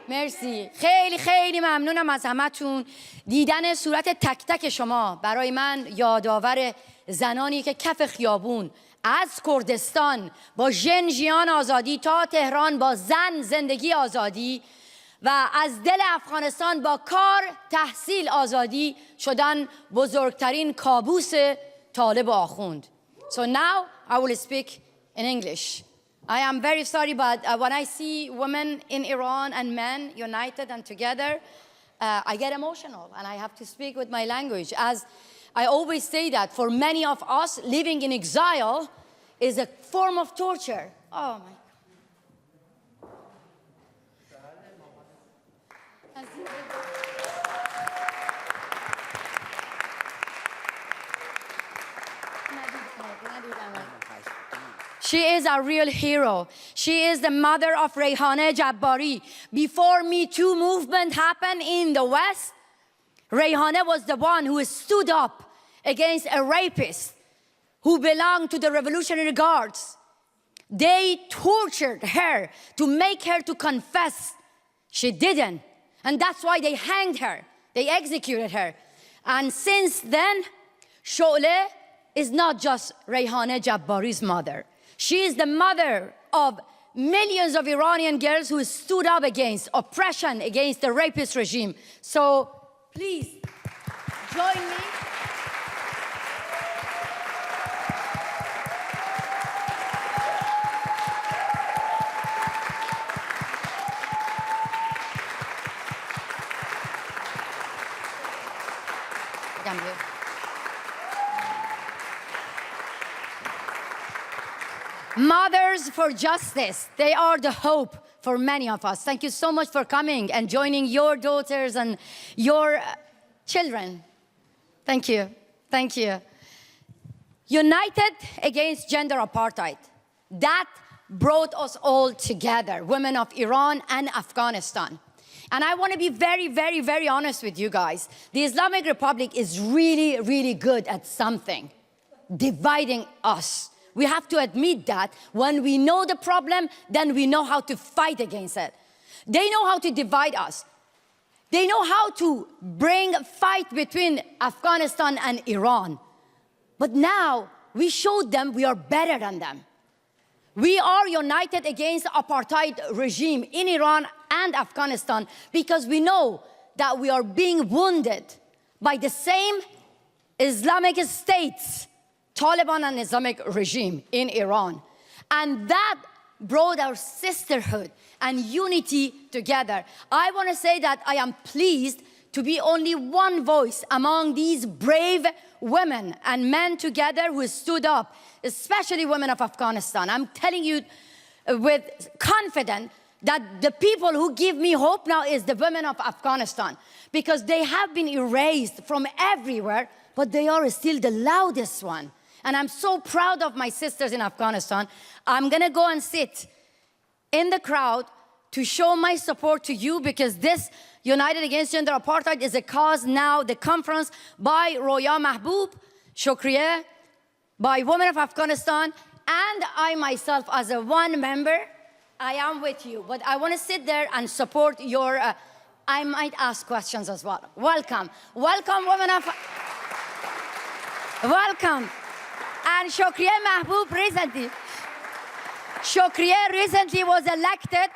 مرسی. خیلی خیلی ممنونم از همتون. دیدن صورت تک تک شما برای من یادآور زنانی که کف خیابون از کردستان با ژنژیان آزادی تا تهران با زن زندگی آزادی و از دل افغانستان با کار تحصیل آزادی شدن بزرگترین کابوس طالب و آخوند. So now I will speak in English. I am very sorry, but when I see women in Iran and men united and together, I get emotional and I have to speak with my language. As I always say that for many of us, living in exile is a form of torture. Oh my God. She is a real hero. She is the mother of Rayhana Jabbari. Before Me Too movement happened in the West, Rayhana was the one who stood up against a rapist who belonged to the Revolutionary Guards. They tortured her to make her to confess. She didn't. And that's why they hanged her. They executed her. And since then, Shila is not just Rayhana Jabbari's mother. She is the mother of millions of Iranian girls who stood up against oppression, against the rapist regime. So please join me. Mothers for Justice, they are the hope for many of us. Thank you so much for coming and joining your daughters and your children. Thank you. Thank you. United against gender apartheid. That brought us all together, women of Iran and Afghanistan. And I want to be very, very, very honest with you guys. The Islamic Republic is really, really good at something, dividing us. We have to admit that when we know the problem, then we know how to fight against it. They know how to divide us. They know how to bring a fight between Afghanistan and Iran. But now we showed them we are better than them. We are united against the apartheid regime in Iran and Afghanistan because we know that we are being wounded by the same Islamic states, Taliban and Islamic regime in Iran. And that brought our sisterhood and unity together. I want to say that I am pleased to be only one voice among these brave women and men together who stood up, especially women of Afghanistan. I'm telling you with confidence that the people who give me hope now is the women of Afghanistan, because they have been erased from everywhere, but they are still the loudest one. And I'm so proud of my sisters in Afghanistan. I'm gonna go and sit in the crowd to show my support to you, because this United Against Gender Apartheid is a cause now, the conference by Roya, Mahboob, Shukria, by women of Afghanistan, and I myself as a one member, I am with you. But I want to sit there and support your, I might ask questions as well. Welcome. Welcome, women of, welcome. And Shukria Mahboob recently was elected.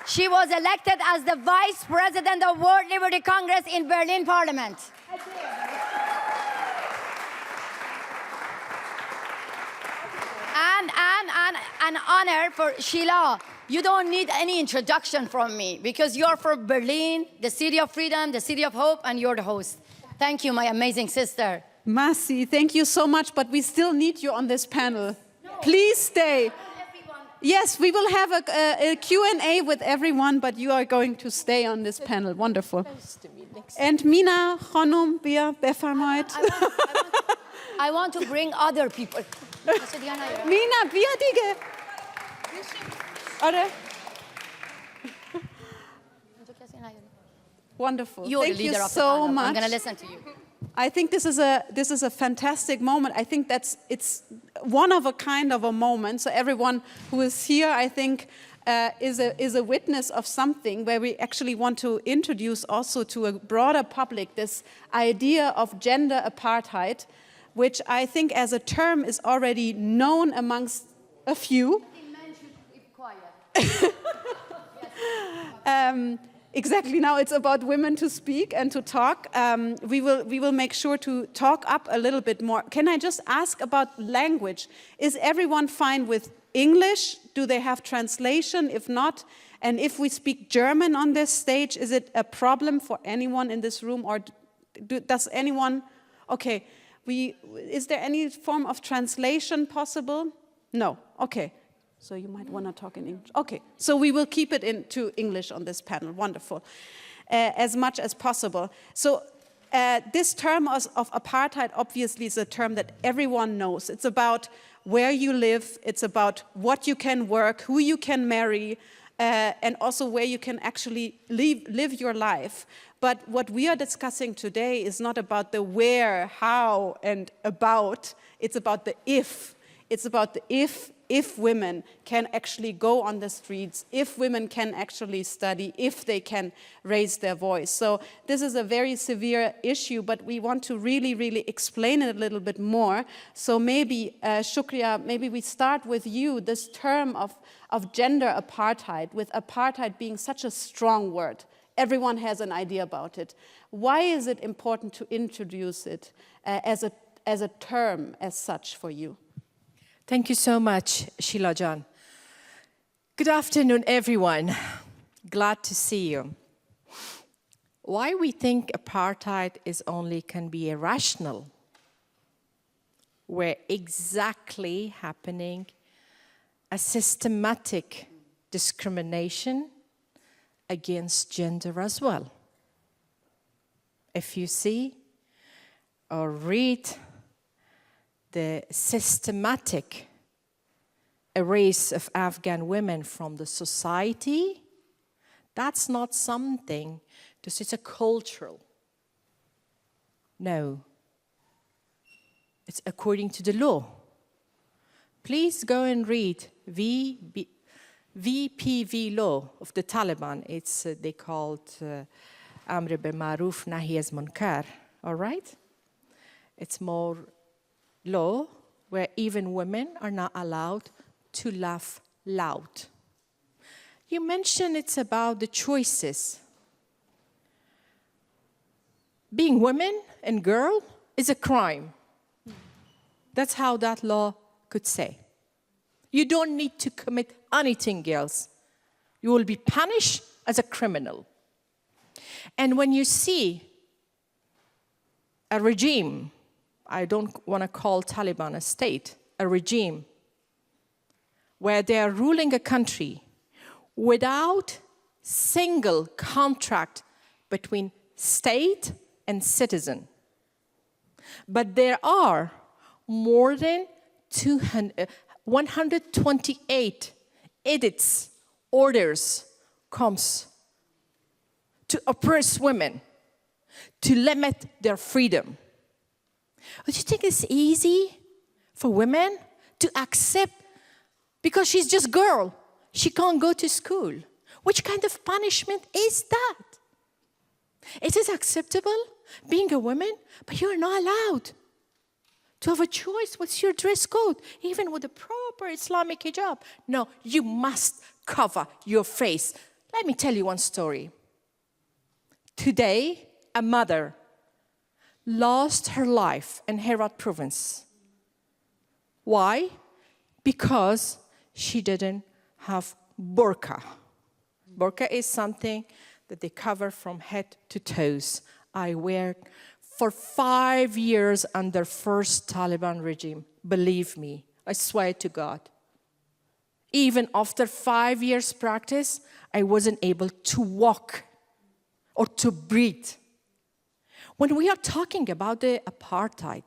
She was elected as the Vice President of World Liberty Congress in Berlin Parliament. And an honor for Shila. You don't need any introduction from me, because you're from Berlin, the city of freedom, the city of hope, and you're the host. Thank you, my amazing sister. Masih, thank you so much, but we still need you on this panel. No. Please stay. Yes, we will have a Q&A with everyone, but you are going to stay on this panel. Wonderful. Nice to meet you. And Mina, Khanum, Bia, Beffarmoit. I want to bring other people. Mina, Bia, Dige. Ore. Wonderful. You're Thank the you leader of the so panel. much. I'm going to listen to you. I think this is a fantastic moment. I think it's one of a kind of a moment. So everyone who is here, I think, is a witness of something where we actually want to introduce also to a broader public this idea of gender apartheid, which I think as a term is already known amongst a few. I think men should keep quiet. Exactly. Now it's about women to speak and to talk. We will make sure to talk up a little bit more. Can I just ask about language? Is everyone fine with English? Do they have translation? If not, and if we speak German on this stage, is it a problem for anyone in this room, or does anyone? Okay. Is there any form of translation possible? No. Okay. So you might want to talk in English. Okay, so we will keep it into English on this panel. Wonderful. As much as possible. So this term of apartheid obviously is a term that everyone knows. It's about where you live. It's about what you can work, who you can marry, and also where you can actually live your life. But what we are discussing today is not about the where, how, and about. It's about the if. It's about the if women can actually go on the streets, if women can actually study, if they can raise their voice. So this is a very severe issue, but we want to really, really explain it a little bit more. So maybe, Shukria, maybe we start with you, this term of gender apartheid, with apartheid being such a strong word. Everyone has an idea about it. Why is it important to introduce it as a term as such for you? Thank you so much, Shila Jan. Good afternoon, everyone. Glad to see you. Why we think apartheid can be irrational? Where exactly happening a systematic discrimination against gender as well. If you see or read the systematic erase of Afghan women from the society, that's not something, it's a cultural. No. It's according to the law. Please go and read VPV law of the Taliban. It's, they called Amr bil Ma'ruf Nahi az Munkar, all right? It's more law where even women are not allowed to laugh loud. You mentioned it's about the choices. Being women and girl is a crime. That's how that law could say. You don't need to commit anything else. You will be punished as a criminal. And when you see a regime, I don't want to call Taliban a state, a regime, where they are ruling a country without single contract between state and citizen. But there are more than 128 edicts, orders, comes to oppress women, to limit their freedom. Do you think it's easy for women to accept because she's just a girl, she can't go to school? Which kind of punishment is that? It is acceptable being a woman, but you're not allowed to have a choice. What's your dress code? Even with a proper Islamic hijab. No, you must cover your face. Let me tell you one story. Today, a mother lost her life in Herat province. Why? Because she didn't have burqa. Burqa is something that they cover from head to toes. I wear it for 5 years under first Taliban regime. Believe me, I swear to God. Even after 5 years practice, I wasn't able to walk or to breathe When we are talking about the apartheid,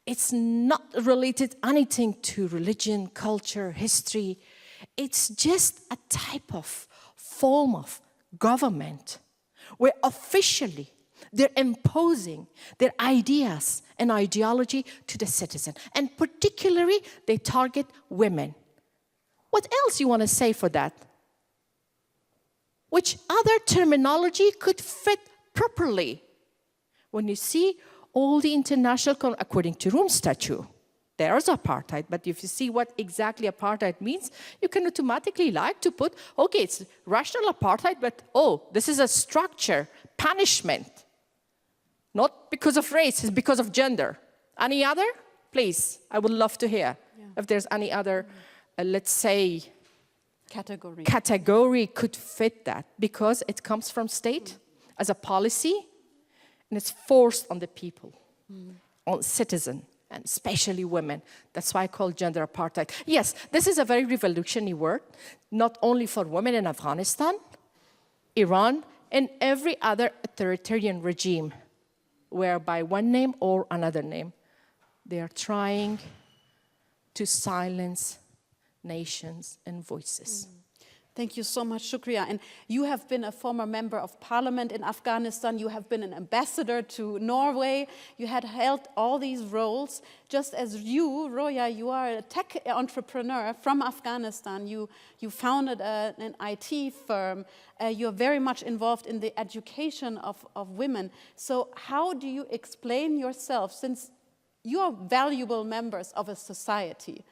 it's not related anything to religion, culture, history. It's just a type of form of government where officially they're imposing their ideas and ideology to the citizen. And particularly, they target women. What else you want to say for that? Which other terminology could fit properly? When you see all the international, according to Rome Statute, there's apartheid, but if you see what exactly apartheid means, you can automatically like to put, okay, it's rational apartheid, but oh, this is a structure, punishment. Not because of race, it's because of gender. Any other? Please, I would love to hear if there's any other, let's say, category could fit that, because it comes from state as a policy, and it's forced on the people, on citizen, and especially women. That's why I call gender apartheid. Yes, this is a very revolutionary word, not only for women in Afghanistan, Iran, and every other authoritarian regime, where by one name or another name, they are trying to silence nations and voices. Thank you so much, Shukria. And you have been a former member of parliament in Afghanistan. You have been an ambassador to Norway. You had held all these roles. Just as you, Roya, you are a tech entrepreneur from Afghanistan. You founded an IT firm. You're very much involved in the education of women. So how do you explain yourself, since you are valuable members of a society?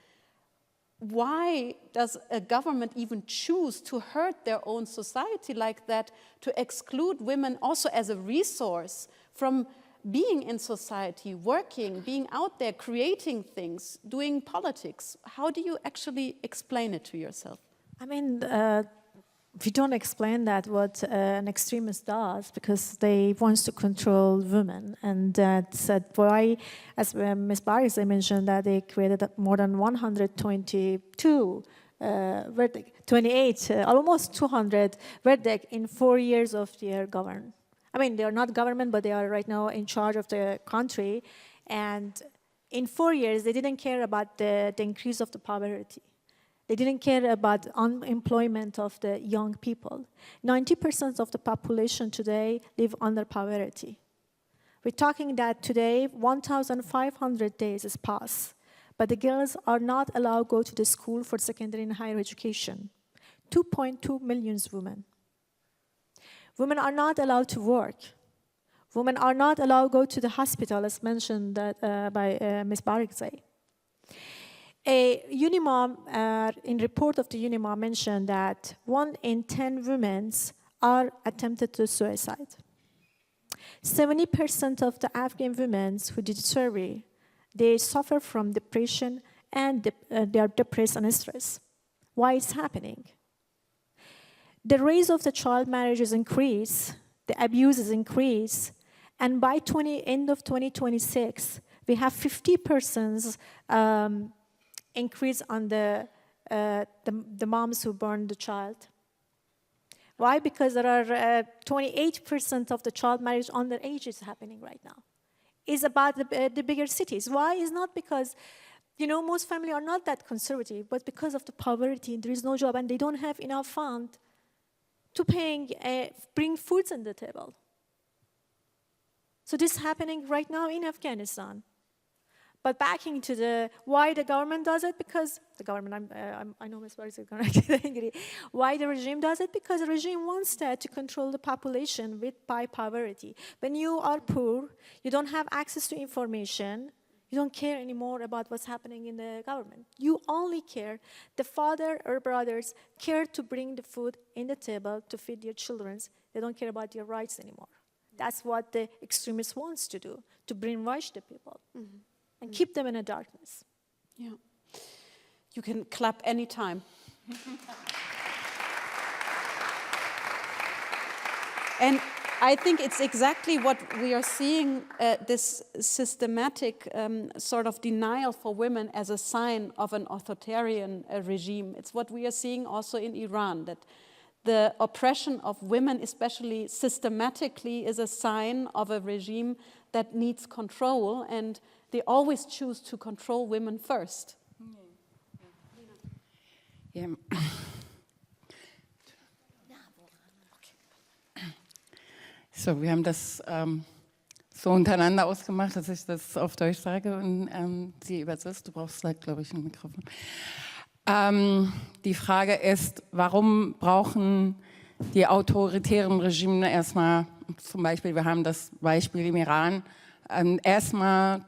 Why does a government even choose to hurt their own society like that, to exclude women also as a resource from being in society, working, being out there, creating things, doing politics? How do you actually explain it to yourself? I mean, we don't explain that what an extremist does, because they want to control women, and that's why, as Ms. Barakzai mentioned, that they created more than 122 28, almost 200 verdict in 4 years of their government. I mean, they are not government, but they are right now in charge of the country, and in 4 years, they didn't care about the increase of the poverty. They didn't care about unemployment of the young people. 90% of the population today live under poverty. We're talking that today 1,500 days has passed, but the girls are not allowed to go to the school for secondary and higher education. 2.2 million women. Women are not allowed to work. Women are not allowed to go to the hospital, as mentioned by Ms. Barakzai. A UNIMA, in report of the UNIMA, mentioned that 1 in 10 women are attempted to suicide. 70% of the Afghan women who did survey, they suffer from depression and they are depressed and stressed. Why is happening? The rate of the child marriages increase, the abuses increase, and by end of 2026, we have 50% increase on the moms who burn the child. Why? Because there are 28% of the child marriage underage is happening right now. It's about the bigger cities. Why? It's not because, most families are not that conservative, but because of the poverty, there is no job, and they don't have enough fund to bring foods on the table. So this is happening right now in Afghanistan. But backing to why the government does it, because the government, I know Ms. Barakzai is going to get angry. Why the regime does it? Because the regime wants that to control the population by poverty. When you are poor, you don't have access to information, you don't care anymore about what's happening in the government. You only care, the father or brothers care to bring the food in the table to feed your children. They don't care about your rights anymore. That's what the extremist wants to do, to brainwash the people. Mm-hmm. And keep them in a darkness. Yeah. You can clap anytime. And I think it's exactly what we are seeing, this systematic sort of denial for women as a sign of an authoritarian regime. It's what we are seeing also in Iran, that the oppression of women, especially systematically, is a sign of a regime that needs control, and they always choose to control women first. Ja. So, wir haben das so untereinander ausgemacht, dass ich das auf Deutsch sage und sie übersetzt. Du brauchst, glaube ich, ein Mikrofon. Die Frage ist, warum brauchen die autoritären Regime erstmal, zum Beispiel, wir haben das Beispiel im Iran, erstmal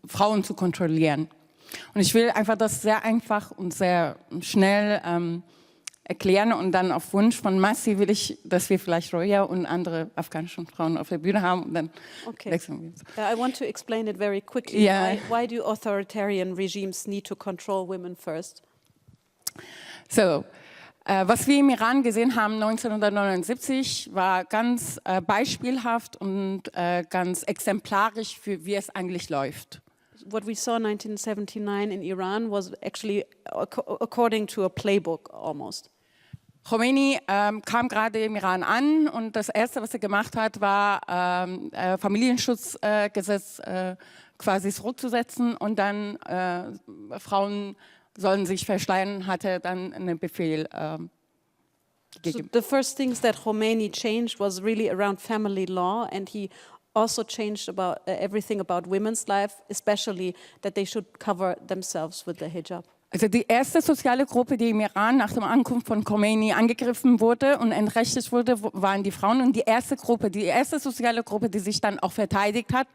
Frauen zu kontrollieren. Und ich will einfach das sehr einfach und sehr schnell erklären und dann auf Wunsch von Masih will ich, dass wir vielleicht Roya und andere afghanische Frauen auf der Bühne haben und dann wechseln wir. I want to explain it very quickly. Yeah. Why do authoritarian regimes need to control women first? So, was wir im Iran gesehen haben 1979 war ganz beispielhaft und ganz exemplarisch für wie es eigentlich läuft. What we saw in 1979 in Iran was actually according to a playbook almost. Khomeini kam gerade im Iran an und das Erste, was er gemacht hat, war Familienschutzgesetz quasi zurückzusetzen und dann Frauen sollen sich verschleiern, hat er dann einen Befehl gegeben. So the first things that Khomeini changed was really around family law, and he also changed about everything about women's life, especially that they should cover themselves with the hijab. Also die erste soziale Gruppe, die im Iran nach der Ankunft von Khomeini angegriffen wurde und entrechtet wurde, waren die Frauen. Und die erste soziale Gruppe, die sich dann auch verteidigt hat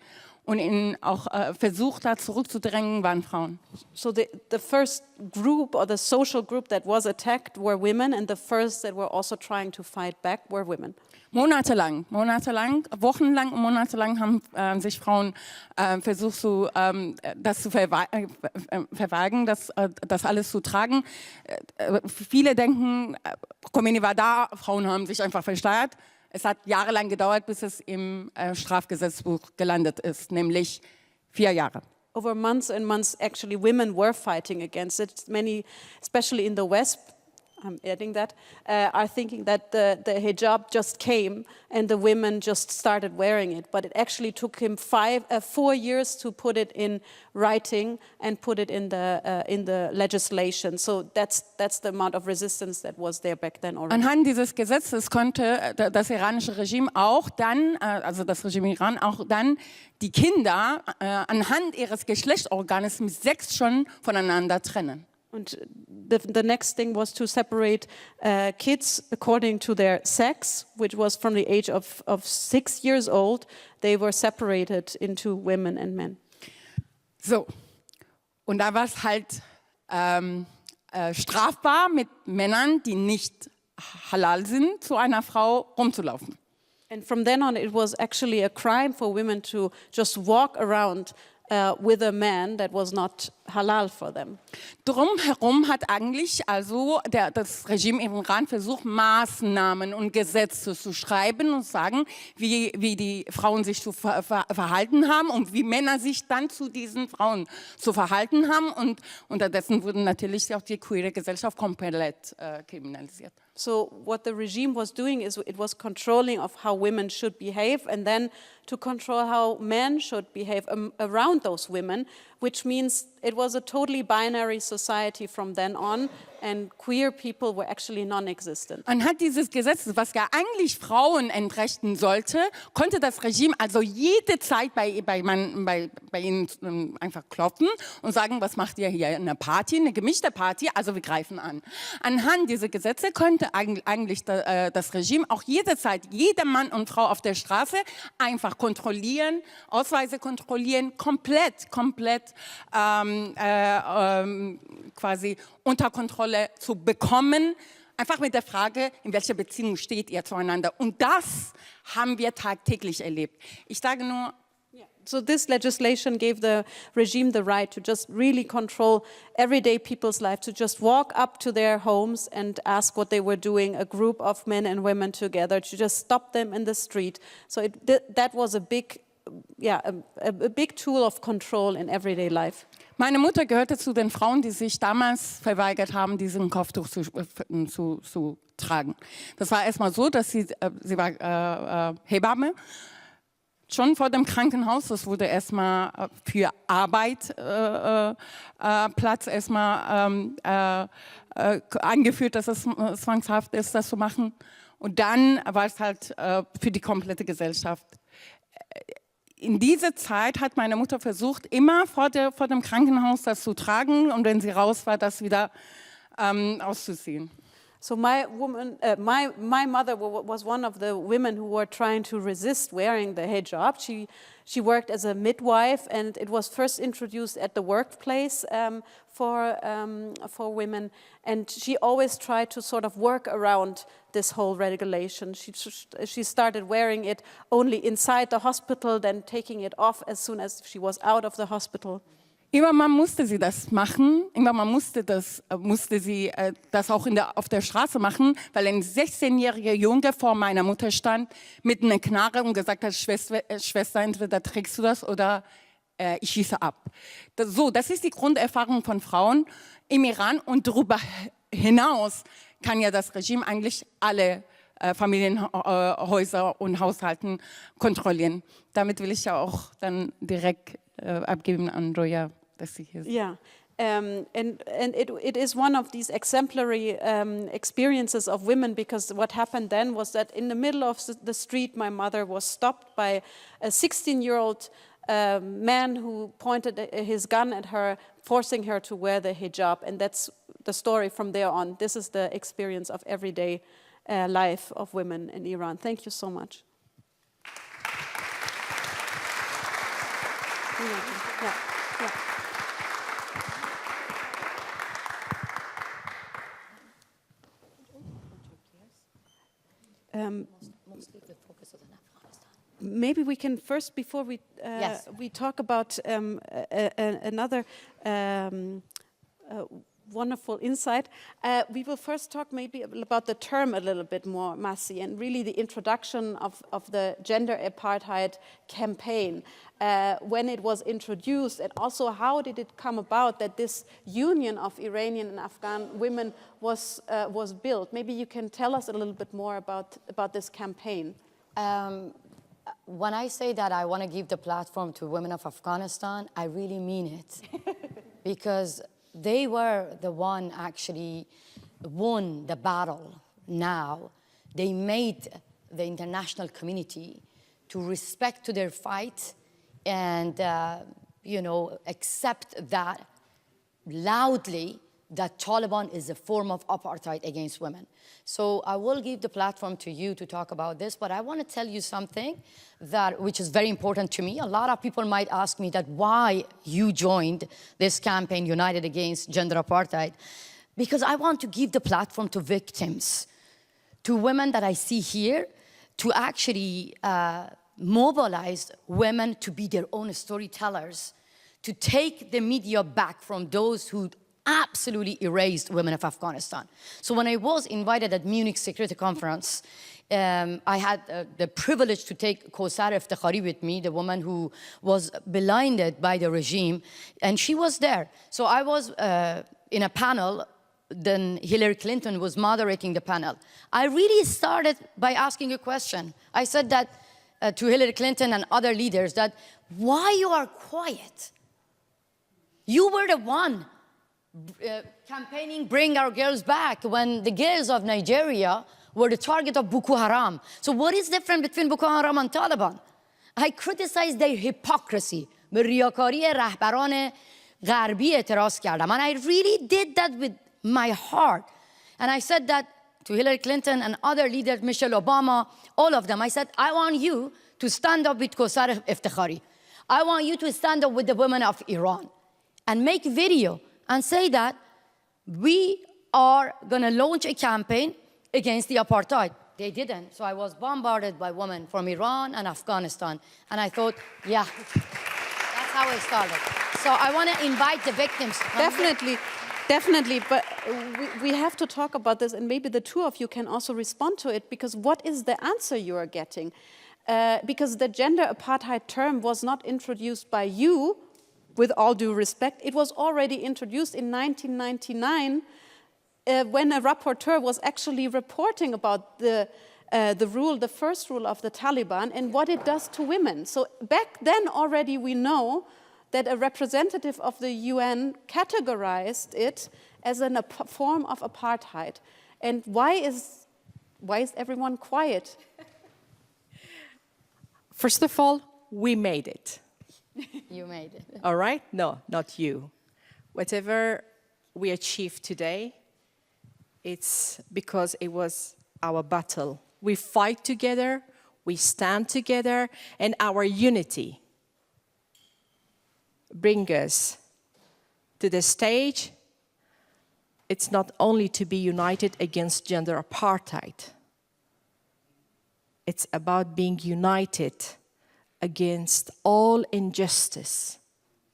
und ihn auch versucht hat zurückzudrängen, waren Frauen. So the first group or the social group that was attacked were women, and the first that were also trying to fight back were women. Wochenlang und monatelang haben sich Frauen versucht, das zu verweigern, das alles zu tragen. Viele denken, Khomeini war da, Frauen haben sich einfach versteuert. Es hat jahrelang gedauert, bis es im Strafgesetzbuch gelandet ist, nämlich 4 Jahre. Over months and months, actually, women were fighting against it. Many, especially in the West, I'm adding that, are thinking that the hijab just came and the women just started wearing it. But it actually took him 4 years to put it in writing and put it in the legislation. So that's the amount of resistance that was there back then already. Anhand dieses Gesetzes konnte das iranische Regime auch dann, also das Regime Iran, auch dann die Kinder anhand ihres Geschlechtsorganes mit 6 schon voneinander trennen. And the next thing was to separate kids according to their sex, which was from the age of 6 years old. They were separated into women and men. So, und da war es halt strafbar, mit Männern, die nicht halal sind, zu einer Frau rumzulaufen. And from then on, it was actually a crime for women to just walk around with a man that was not halal for them. Drumherum hat eigentlich also das Regime im Iran versucht, Maßnahmen und Gesetze zu schreiben und sagen, wie die Frauen sich zu verhalten haben und wie Männer sich dann zu diesen Frauen zu verhalten haben. Und unterdessen wurden natürlich auch die queere Gesellschaft komplett kriminalisiert. So what the regime was doing is it was controlling of how women should behave, and then to control how men should behave around those women, which means it was a totally binary society from then on, and queer people were actually non-existent. Anhand dieses Gesetzes, was ja eigentlich Frauen entrechten sollte, konnte das Regime also jede Zeit bei ihnen einfach klopfen und sagen, was macht ihr hier? Eine Party, eine gemischte Party, also wir greifen an. Anhand dieser Gesetze konnte eigentlich das Regime auch jederzeit jeder Mann und Frau auf der Straße einfach kontrollieren, Ausweise kontrollieren, komplett quasi unter Kontrolle zu bekommen, einfach mit der Frage, in welcher Beziehung steht ihr zueinander. Und das haben wir tagtäglich erlebt. Ich sage nur, So this legislation gave the regime the right to just really control everyday people's life, to just walk up to their homes and ask what they were doing, a group of men and women together, to just stop them in the street. So that was a big a big tool of control in everyday life. Meine Mutter gehörte zu den Frauen, die sich damals verweigert haben, diesen Kopftuch zu tragen. Das war erstmal so, dass sie war Hebamme, schon vor dem Krankenhaus. Das wurde erstmal für Arbeit Platz erstmal eingeführt, dass es zwangshaft ist, das zu machen. Und dann war es halt für die komplette Gesellschaft. In dieser Zeit hat meine Mutter versucht, immer vor dem Krankenhaus das zu tragen und wenn sie raus war, das wieder auszuziehen. So my mother was one of the women who were trying to resist wearing the hijab. She worked as a midwife, and it was first introduced at the workplace for women. And she always tried to sort of work around this whole regulation. She started wearing it only inside the hospital, then taking it off as soon as she was out of the hospital. Irgendwann musste sie das machen, irgendwann musste sie das auch auf der Straße machen, weil ein 16-jähriger Junge vor meiner Mutter stand mit einer Knarre und gesagt hat, Schwester, entweder trägst du das oder ich schieße ab. Das ist die Grunderfahrung von Frauen im Iran und darüber hinaus kann ja das Regime eigentlich alle Familienhäuser und Haushalten kontrollieren. Damit will ich ja auch dann direkt abgeben an Roya, dass sie hier ist. Yeah. And it is one of these exemplary experiences of women, because what happened then was that in the middle of the street, my mother was stopped by a 16-year-old man who pointed his gun at her, forcing her to wear the hijab. And that's the story from there on. This is the experience of everyday life of women in Iran. Thank you so much. Yeah. Maybe we can first, before we Yes. we talk about another wonderful insight, we will first talk maybe about the term a little bit more, Masih, and really the introduction of the gender apartheid campaign, when it was introduced, and also how did it come about that this union of Iranian and Afghan women was built. Maybe you can tell us a little bit more about this campaign. When I say that I want to give the platform to women of Afghanistan, I really mean it. Because they were the one actually won the battle now. They made the international community to respect to their fight and, accept that loudly that Taliban is a form of apartheid against women. So I will give the platform to you to talk about this, but I want to tell you something which is very important to me. A lot of people might ask me that why you joined this campaign, United Against Gender Apartheid, because I want to give the platform to victims, to women that I see here, to actually mobilize women to be their own storytellers, to take the media back from those who absolutely erased women of Afghanistan. So when I was invited at Munich Security Conference, I had the privilege to take Coailtion Iftikhari with me, the woman who was blinded by the regime, and she was there. So I was in a panel, then Hillary Clinton was moderating the panel. I really started by asking a question. I said that to Hillary Clinton and other leaders, that why you are quiet? You were the one campaigning Bring Our Girls Back when the girls of Nigeria were the target of Boko Haram. So what is different between Boko Haram and Taliban? I criticized their hypocrisy. به ریاکاری رهبران غربی اعتراض کردم. And I really did that with my heart. And I said that to Hillary Clinton and other leaders, Michelle Obama, all of them. I said, I want you to stand up with Coailtion Iftikhari. I want you to stand up with the women of Iran and make video and say that we are going to launch a campaign against the apartheid. They didn't. So I was bombarded by women from Iran and Afghanistan. And I thought, yeah, that's how it started. So I want to invite the victims to come here. Definitely, but we have to talk about this, and maybe the two of you can also respond to it, because what is the answer you are getting? because the gender apartheid term was not introduced by you, with all due respect. It was already introduced in 1999 when a rapporteur was actually reporting about the first rule of the Taliban and what it does to women. So back then already we know that a representative of the UN categorized it as a form of apartheid. And why is everyone quiet? First of all, we made it. You made it. All right? No, not you. Whatever we achieved today, it's because it was our battle. We fight together, we stand together, and our unity brings us to the stage. It's not only to be united against gender apartheid. It's about being united against all injustice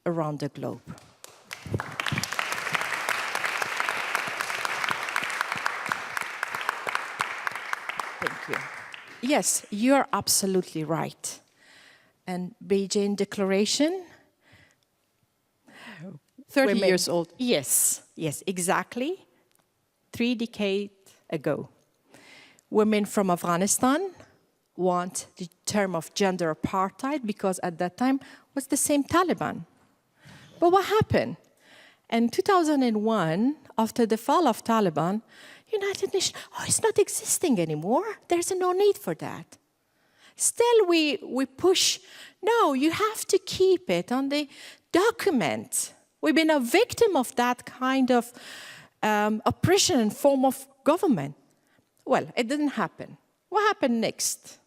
around the globe. Thank you. Yes, you're absolutely right. And Beijing Declaration, 30 years old. Yes, yes, exactly. 3 decades ago. Women from Afghanistan want the term of gender apartheid because at that time was the same Taliban. But what happened? In 2001, after the fall of Taliban, United Nations, it's not existing anymore. There's no need for that. Still, we push, no, you have to keep it on the document. We've been a victim of that kind of oppression and form of government. Well, it didn't happen. What happened next?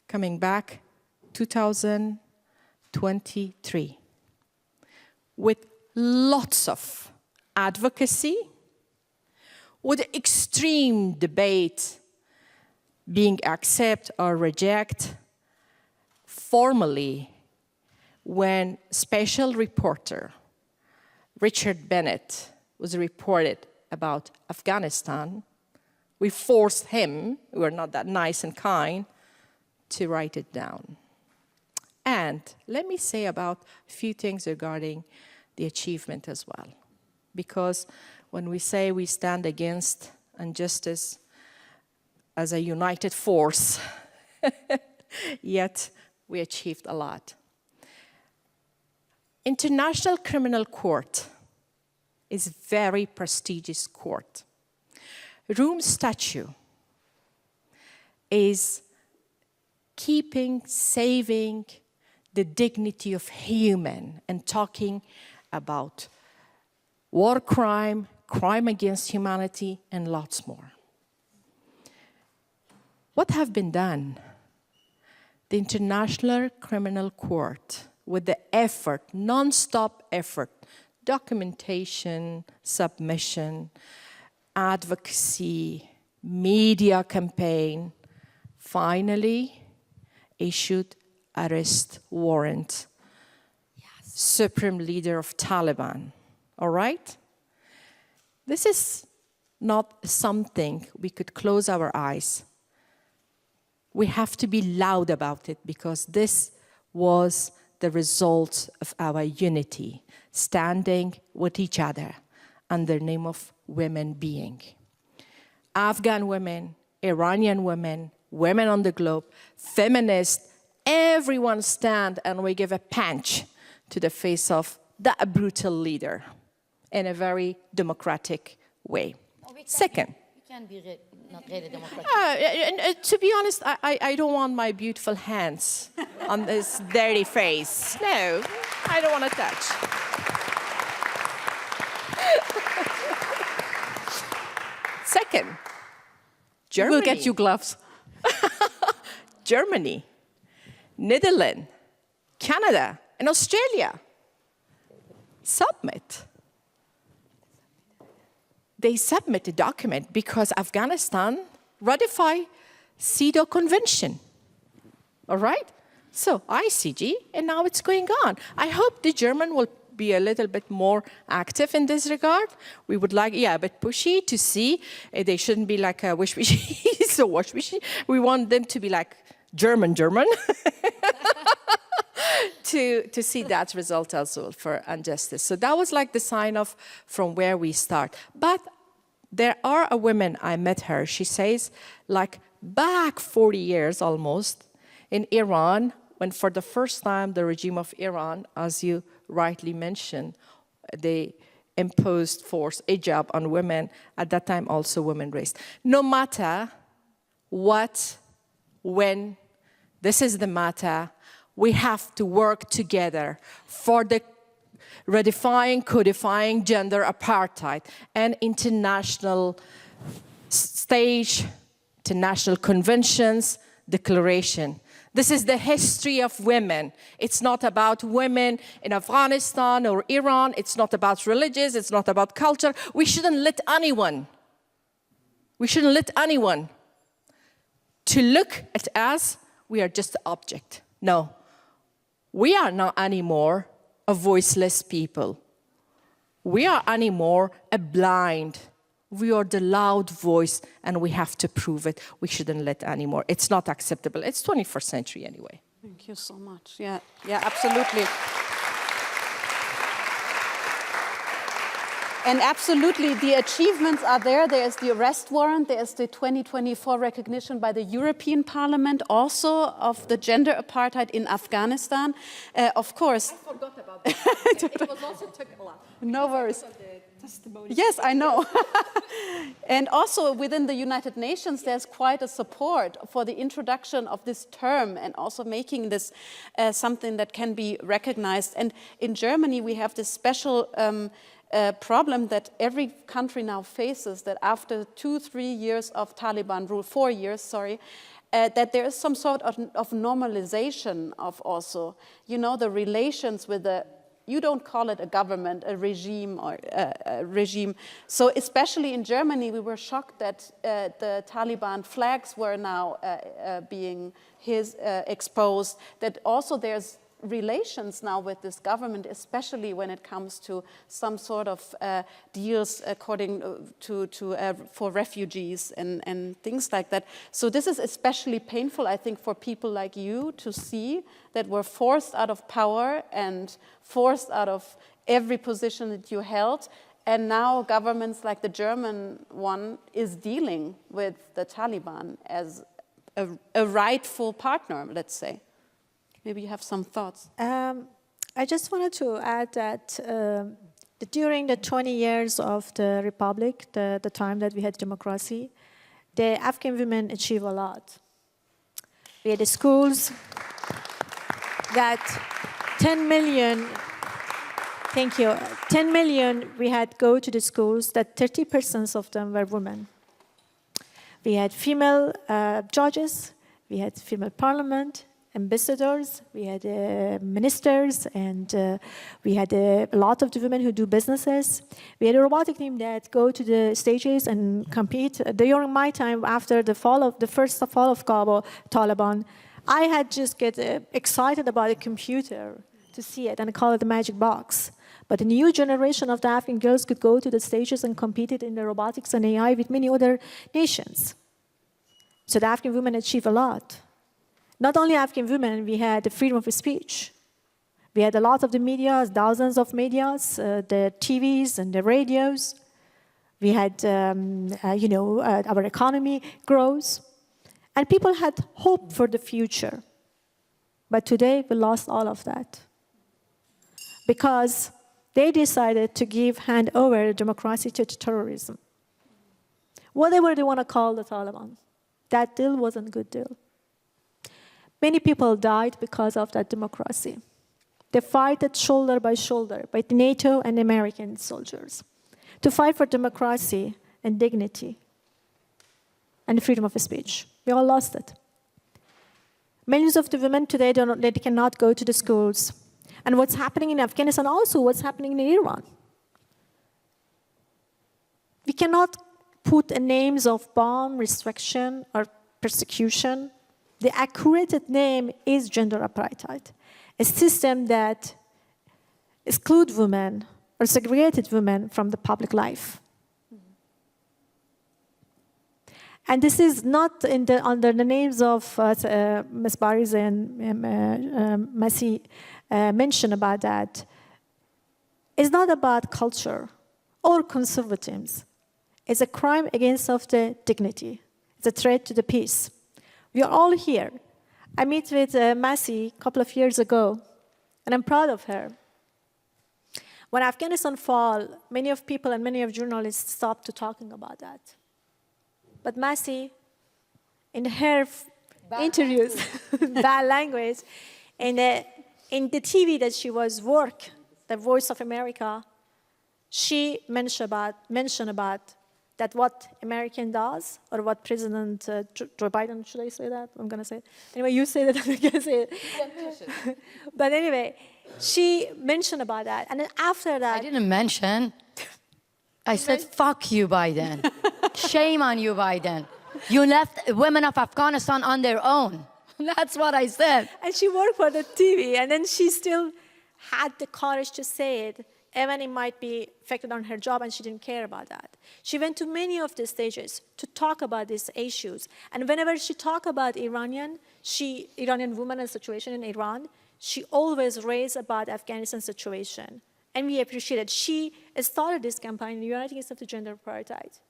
Coming back, 2023, with lots of advocacy, with extreme debate being accept or reject, formally, when special reporter Richard Bennett was reported about Afghanistan, we forced him, we were not that nice and kind, to write it down. And let me say about a few things regarding the achievement as well. Because when we say we stand against injustice as a united force, yet we achieved a lot. International Criminal Court is a very prestigious court. Rome Statute is keeping, saving the dignity of human and talking about war crime, crime against humanity, and lots more. What have been done? The International Criminal Court, with the effort, non-stop effort, documentation, submission, advocacy, media campaign, finally issued arrest warrant. Yes. Supreme leader of Taliban, all right? This is not something we could close our eyes. We have to be loud about it because this was the result of our unity, standing with each other under the name of women being. Afghan women, Iranian women, women on the globe, feminists, everyone stand and we give a punch to the face of that brutal leader in a very democratic way. Second. We can be not really democratic. To be honest, I don't want my beautiful hands on this dirty face. No, I don't want to touch. Second, Germany. We'll get you gloves. Germany, Netherlands, Canada, and Australia submit. They submit a document because Afghanistan ratified CEDAW Convention. All right? So ICG, and now it's going on. I hope the German will be a little bit more active in this regard. We would like, a bit pushy to see. They shouldn't be like a wish-wishy, so wash-wishy. We want them to be like German, to see that result also for injustice. So that was like the sign of from where we start. But there are a woman, I met her, she says, like back 40 years almost, in Iran, when for the first time the regime of Iran, as you rightly mentioned, they imposed forced hijab on women. At that time also women raised. No matter what, when, this is the matter, we have to work together for the redefying, codifying gender apartheid and international stage, international conventions, declaration. This is the history of women. It's not about women in Afghanistan or Iran. It's not about religions. It's not about culture. We shouldn't let anyone to look at us, we are just an object. No, we are not anymore a voiceless people. We are anymore a blind. We are the loud voice, and we have to prove it. We shouldn't let anymore. It's not acceptable. It's 21st century anyway. Thank you so much. Yeah, absolutely. And absolutely, the achievements are there. There is the arrest warrant. There is the 2024 recognition by the European Parliament also of the gender apartheid in Afghanistan. Of course. I forgot about that. It was also took a lot. No worries. Yes, I know. And also within the United Nations, there's quite a support for the introduction of this term and also making this something that can be recognized. And in Germany, we have this special problem that every country now faces, that after 2-3 years of Taliban rule, 4 years, sorry, that there is some sort of normalization of also, you know, the relations with the, you don't call it a government, a regime or a regime. So especially in Germany, we were shocked that the Taliban flags were now being exposed, that also there's relations now with this government, especially when it comes to some sort of deals according to for refugees and things like that. So this is especially painful, I think, for people like you to see that we're forced out of power and forced out of every position that you held. And now governments like the German one is dealing with the Taliban as a rightful partner, let's say. Maybe you have some thoughts. I just wanted to add that during the 20 years of the Republic, the time that we had democracy, the Afghan women achieved a lot. We had the schools that 10 million, thank you, 10 million we had go to the schools that 30% of them were women. We had female judges, we had female parliament, ambassadors, we had ministers, and we had a lot of the women who do businesses. We had a robotic team that go to the stages and compete. During my time, after the first fall of Kabul, Taliban, I had just get excited about a computer to see it and call it the magic box. But a new generation of the Afghan girls could go to the stages and competed in the robotics and AI with many other nations. So the Afghan women achieved a lot. Not only Afghan women, we had the freedom of speech. We had a lot of the media, thousands of medias, the TVs and the radios. We had, our economy grows. And people had hope for the future. But today, we lost all of that. Because they decided to hand over democracy to terrorism. Whatever they want to call the Taliban. That deal wasn't a good deal. Many people died because of that democracy. They fought shoulder by shoulder by NATO and American soldiers to fight for democracy and dignity and freedom of speech. We all lost it. Millions of the women today they cannot go to the schools. And what's happening in Afghanistan, also what's happening in Iran. We cannot put names of bomb restriction or persecution. The accurate name is gender apartheid, a system that excludes women or segregated women from the public life. And this is not under the names of Ms. Barakzai and Masih mentioned about that. It's not about culture or conservatism. It's a crime against of the dignity. It's a threat to the peace. We are all here. I met with Masih a couple of years ago, and I'm proud of her. When Afghanistan fell, many of people and many of journalists stopped to talking about that. But Masih, in her interviews, bad language, and in the TV that she was work, the Voice of America, she mentioned about that what American does, or what President Joe Biden, should I say that? I'm going to say it. Anyway, you say that, I'm going to say it. But anyway, she mentioned about that. And then after that... I didn't mention. I said, fuck you, Biden. Shame on you, Biden. You left women of Afghanistan on their own. That's what I said. And she worked for the TV, and then she still had the courage to say it, even it might be affected on her job, and she didn't care about that. She went to many of the stages to talk about these issues. And whenever she talked about Iranian women and situation in Iran, she always raised about Afghanistan situation. And we appreciate it. She started this campaign, Uniting Against the Gender Apartheid.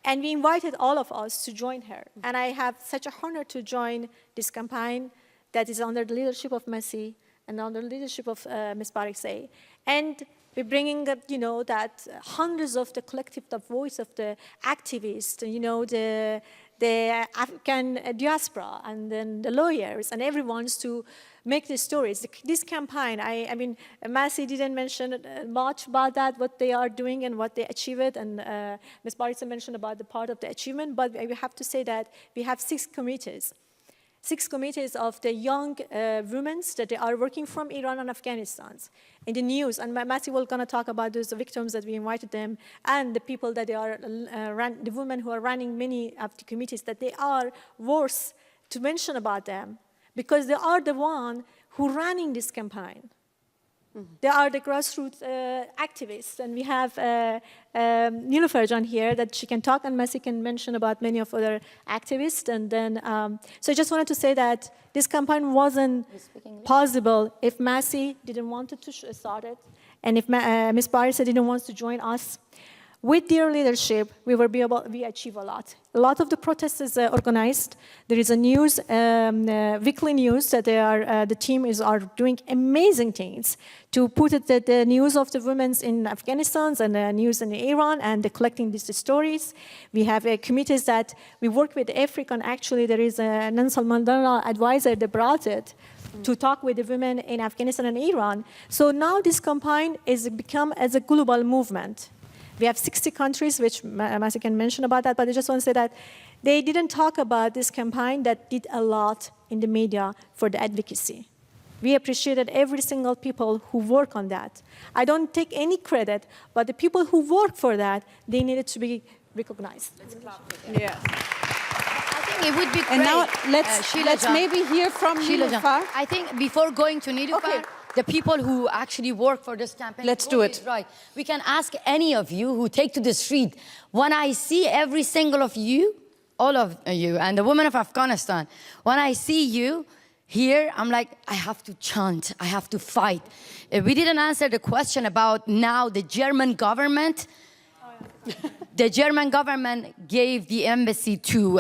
And we invited all of us to join her. And I have such a honor to join this campaign that is under the leadership of Masih and under the leadership of Ms. Barakzai. And we're bringing up, that hundreds of the collective, the voice of the activists, the Afghan diaspora, and then the lawyers, and everyone's to make these stories. This campaign, I mean, Masih didn't mention much about that, what they are doing and what they achieved, and Ms. Barakzai mentioned about the part of the achievement, but we have to say that we have 6 committees. 6 committees of the young women that they are working from Iran and Afghanistan. In the news, and Masih will going to talk about those victims that we invited them, and the people that they are, the women who are running many of the committees, that they are worth to mention about them, because they are the one who running this campaign. They are the grassroots activists, and we have Niloufer here that she can talk, and Masih can mention about many of other activists. And then, so I just wanted to say that this campaign wasn't possible if Masih didn't want to start it, and if Ms. Barakzai didn't want to join us. With their leadership, we achieve a lot. A lot of the protests is organized. There is a news, weekly news that the team are doing amazing things to put the news of the women in Afghanistan and the news in Iran, and collecting these stories. We have committees that we work with African. Actually, there is a Nelson Mandela advisor that brought it to talk with the women in Afghanistan and Iran. So now this campaign is become as a global movement. We have 60 countries, which Masih can mention about that, but I just want to say that they didn't talk about this campaign that did a lot in the media for the advocacy. We appreciated every single people who work on that. I don't take any credit, but the people who work for that, they needed to be recognized. Let's clap for them. Yes. I think it would be great. And now let's maybe hear from Niloufer. I think before going to Niloufer, the people who actually work for this campaign. Let's do it. Right. We can ask any of you who take to the street. When I see every single of you, all of you, and the women of Afghanistan, when I see you here, I'm like, I have to chant, I have to fight. We didn't answer the question about now the German government. The German government gave the embassy to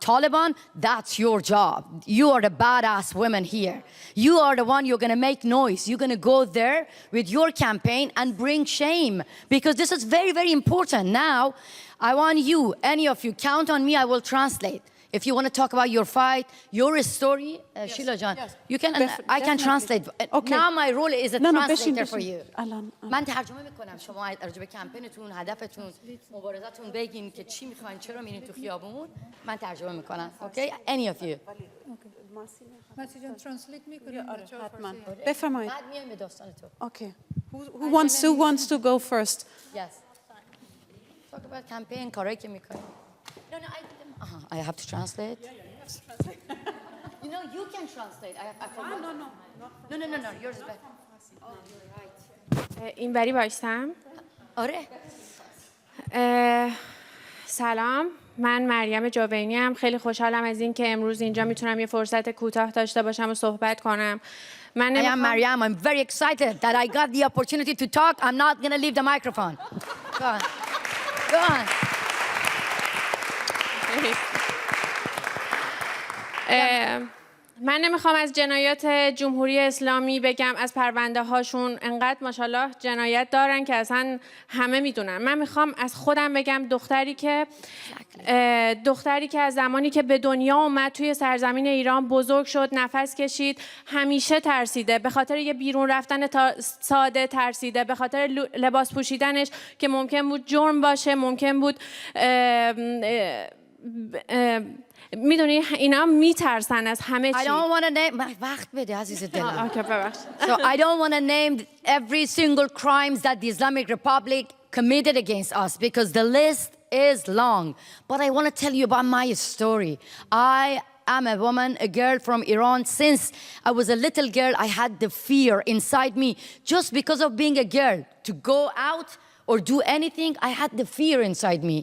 Taliban. That's your job. You are the badass women here. You are the one, you're going to make noise. You're going to go there with your campaign and bring shame, because this is very, very important. Now, I want you, any of you, count on me, I will translate. If you want to talk about your fight, your story, Shila Jan, you can. I can translate. Okay. Now my role is a translator for you. من ترجمه میکنم. شما راجع به کمپینتون، هدفتون، مبارزاتون بگین که چی میخواین، چرا میرین تو خیابون. من ترجمه میکنم. Okay? Any of you. Masih جان ترنسلیت میکنیم. بفرمایید. بعد میایم به داستان تو. Okay. Who wants to go first? Yes. Talk about campaign, کاری که میکنیم. No, I have to translate. Yeah, you have to translate. You can translate. I forgot. No. Yours is better. Oh, you're right. اینوری باشم. آره. سلام، من مریم جوینی ام. خیلی خوشحالم از این که امروز اینجا میتونم یه فرصت کوتاه داشته باشم و صحبت کنم. من I am Mariam. I'm very excited that I got the opportunity to talk. I'm not going to leave the microphone. Go on. Go on. من نمیخوام از جنایات جمهوری اسلامی بگم، از پرونده هاشون انقدر ماشاءالله جنایت دارن که اصلا همه میدونن. من میخوام از خودم بگم دختری که از زمانی که به دنیا اومد توی سرزمین ایران بزرگ شد، نفس کشید، همیشه ترسیده. به خاطر یه بیرون رفتن ساده ترسیده، به خاطر لباس پوشیدنش که ممکن بود جرم باشه، ممکن بود میدونی اینا میترسن از همه چی. I don't want to name وقت بده عزیز دلم. اوکی ببخشید. So I don't want to name every single crimes that the Islamic Republic committed against us because the list is long. But I want to tell you about my story. I am a woman, a girl from Iran. Since I was a little girl, I had the fear inside me just because of being a girl to go out or do anything. I had the fear inside me.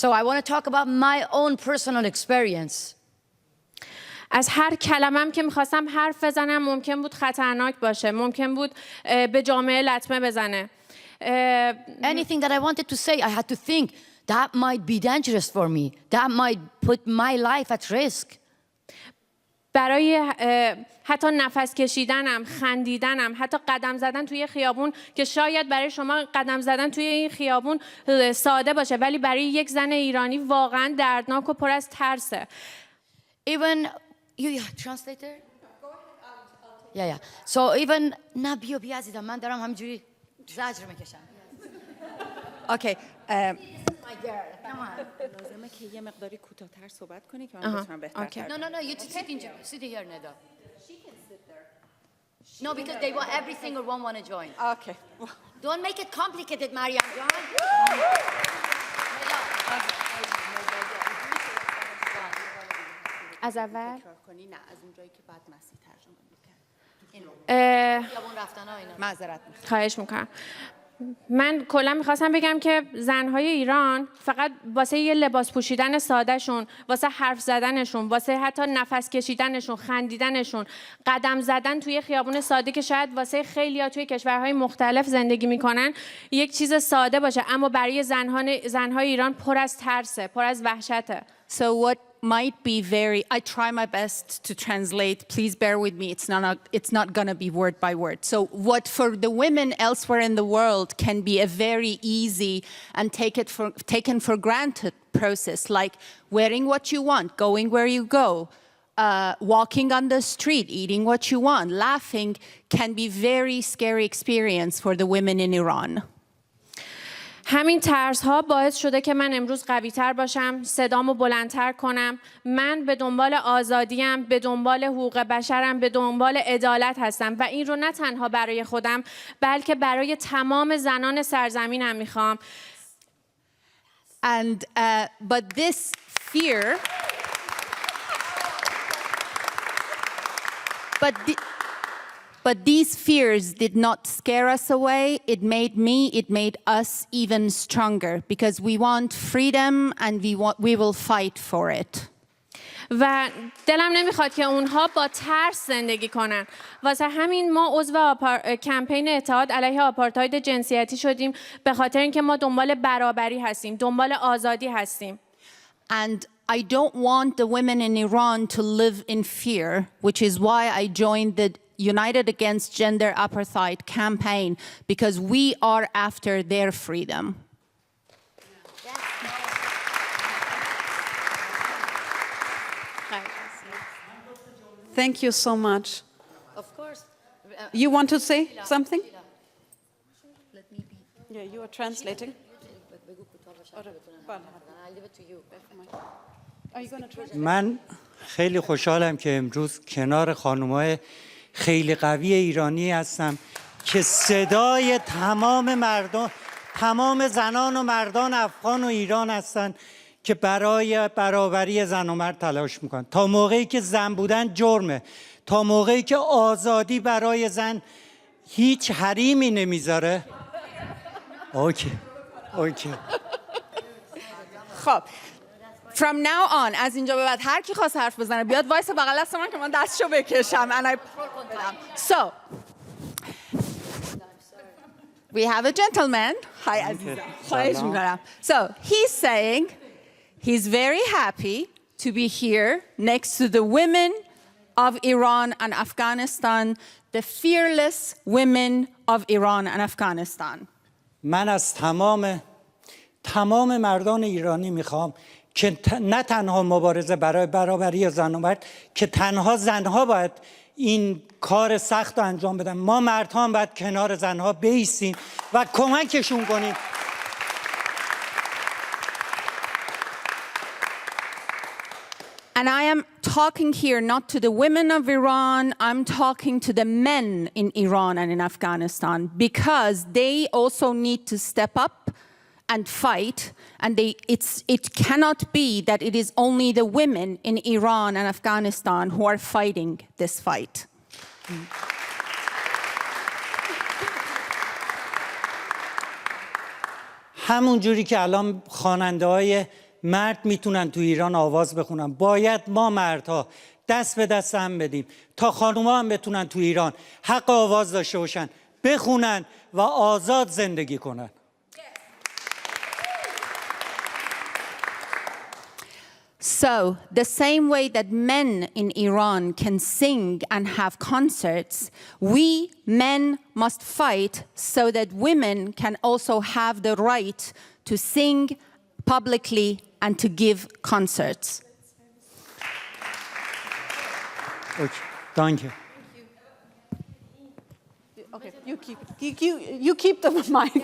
So I want to talk about my own personal experience. از هر کلمه‌ام که می‌خواستم حرف بزنم ممکن بود خطرناک باشه، ممکن بود به جامعه لطمه بزنه. Anything that I wanted to say, I had to think that might be dangerous for me. That might put my life at risk. برای حتی نفس کشیدنم، خندیدنم، حتی قدم زدن توی خیابون که شاید برای شما قدم زدن توی این خیابون ساده باشه ولی برای یک زن ایرانی واقعا دردناک و پر از ترسه. Even you translator? Yeah. So even نبیو بی عزیزم من دارم همینجوری زجر میکشم. Okay. My girl, come on. لازمه که یه مقداری کوتاه‌تر صحبت کنی که من بتونم بهتر ترجمه No, you sit here, Neda. She can sit there. No, because they want every single one want to join. Okay. Don't make it complicated, Mariam. از اول کنی نه از اونجایی که بعد مسیح ترجمه می‌کنه. معذرت می‌خوام. خواهش میکنم. من کلا میخواستم بگم که زنهای ایران فقط واسه یه لباس پوشیدن سادهشون، واسه حرف زدنشون، واسه حتی نفس کشیدنشون، خندیدنشون، قدم زدن توی خیابون ساده که شاید واسه خیلی‌ها توی کشورهای مختلف زندگی میکنن یک چیز ساده باشه، اما برای زنهای ایران پر از ترسه، پر از وحشته. So what might be very, I try my best to translate, please bear with me, it's not going to be word by word. So what for the women elsewhere in the world can be a very easy and taken for granted process, like wearing what you want, going where you go, walking on the street, eating what you want, laughing, can be very scary experience for the women in Iran. همین ترس ها باعث شده که من امروز قوی تر باشم، صدامو بلندتر کنم. من به دنبال آزادیم، به دنبال حقوق بشرم، به دنبال عدالت هستم و این رو نه تنها برای خودم بلکه برای تمام زنان سرزمینم میخوام. And but this fear But these fears did not scare us away. It made us even stronger because we want freedom and we will fight for it. و دلم نمیخواد که اونها با ترس زندگی کنن. واسه همین ما عضو کمپین اتحاد علیه آپارتاید جنسیتی شدیم به خاطر اینکه ما دنبال برابری هستیم، دنبال آزادی هستیم. And I don't want the women in Iran to live in fear, which is why I joined the United Against Gender Apartheid campaign, because we are after their freedom. Thank you so much. Of course. You want to say something? Yeah, you are translating. Are you going to translate? من خیلی خوشحالم که امروز کنار خانم‌های خیلی قوی ایرانی هستم که صدای تمام مردم، تمام زنان و مردان افغان و ایران هستن که برای برابری زن و مرد تلاش میکنن. تا موقعی که زن بودن جرمه، تا موقعی که آزادی برای زن هیچ حریمی نمیذاره. اوکی. خب. From now on, از اینجا به بعد هر کی خواست حرف بزنه بیاد وایس بغل دست من که من دستشو بکشم. And I... So, we have a gentleman. Hi, عزیزم. خواهش می‌کنم. So, he's saying he's very happy to be here next to the women of Iran and Afghanistan, the fearless women of Iran and Afghanistan. من از تمام مردان ایرانی میخوام که نه تنها مبارزه برای برابری زن و مرد، که تنها زنها باید این کار سخت رو انجام بدن. ما مردها هم باید کنار زنها بایستیم و کمکشون کنیم. And I am talking here not to the women of Iran, I'm talking to the men in Iran and in Afghanistan, because they also need to step up and fight, and it cannot be that it is only the women in Iran and Afghanistan who are fighting this fight. همون جوری که الان خواننده‌های مرد میتونن تو ایران آواز بخونن، باید ما مردها دست به دست هم بدیم تا خانوما هم بتونن تو ایران حق آواز داشته باشن، بخونن و آزاد زندگی کنن. So, the same way that men in Iran can sing and have concerts, we men must fight so that women can also have the right to sing publicly and to give concerts. Okay, thank you. Okay, you keep the mic.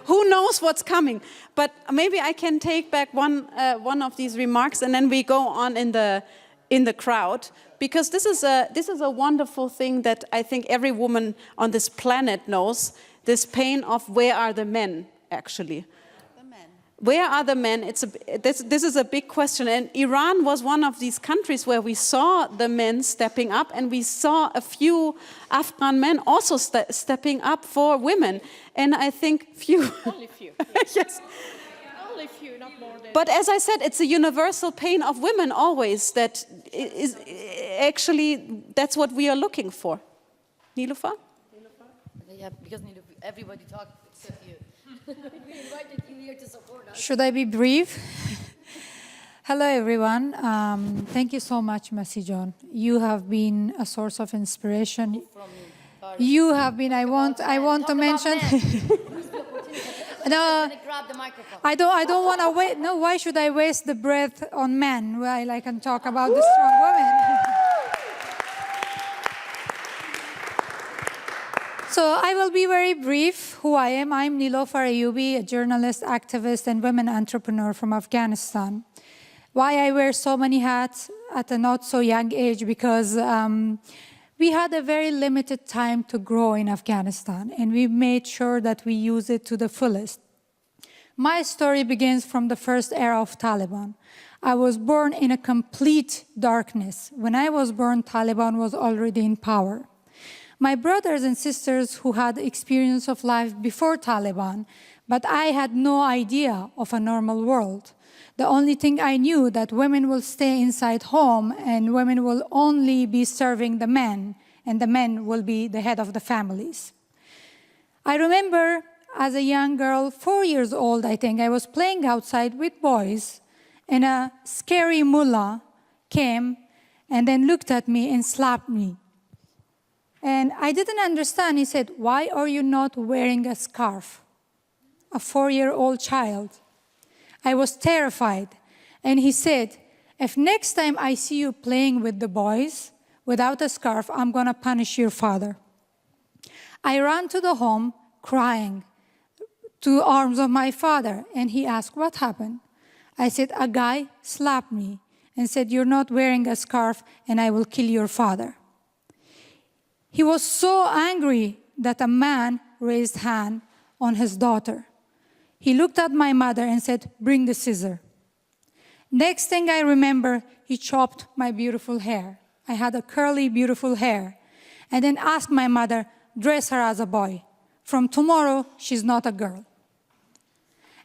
Who knows what's coming? But maybe I can take back one of these remarks, and then we go on in the crowd, because this is a wonderful thing that I think every woman on this planet knows. This pain of where are the men actually. Where are the men? This is a big question. And Iran was one of these countries where we saw the men stepping up, and we saw a few Afghan men also stepping up for women. And I think few. Only few. Yes. Only few, not more than... But as I said, it's a universal pain of women always that is actually, that's what we are looking for. Niloufar? Yeah, because everybody talked except you. We invited you here to support us. Should I be brief? Hello, everyone. Thank you so much, Masih John. You have been a source of inspiration. You have been. I want to mention. No, Grab the microphone. I don't want to wait. No, why should I waste the breath on men while I can talk about the strong women? So I will be very brief. Who I am? I'm Niloufar Ayubi, a journalist, activist, and women entrepreneur from Afghanistan. Why I wear so many hats at a not so young age? Because we had a very limited time to grow in Afghanistan, and we made sure that we use it to the fullest. My story begins from the first era of Taliban. I was born in a complete darkness. When I was born, Taliban was already in power. My brothers and sisters who had experience of life before Taliban, but I had no idea of a normal world. The only thing I knew that women will stay inside home and women will only be serving the men, and the men will be the head of the families. I remember as a young girl, 4 years old, I think, I was playing outside with boys, and a scary mullah came and then looked at me and slapped me. And I didn't understand. He said, "Why are you not wearing a scarf?" A 4-year-old child. I was terrified. And he said, "If next time I see you playing with the boys without a scarf, I'm going to punish your father." I ran to the home crying to the arms of my father. And he asked, "What happened?" I said, "A guy slapped me and said, 'You're not wearing a scarf and I will kill your father.'" He was so angry that a man raised hand on his daughter. He looked at my mother and said, "Bring the scissor." Next thing I remember, he chopped my beautiful hair. I had a curly, beautiful hair. And then asked my mother, "Dress her as a boy. From tomorrow, she's not a girl."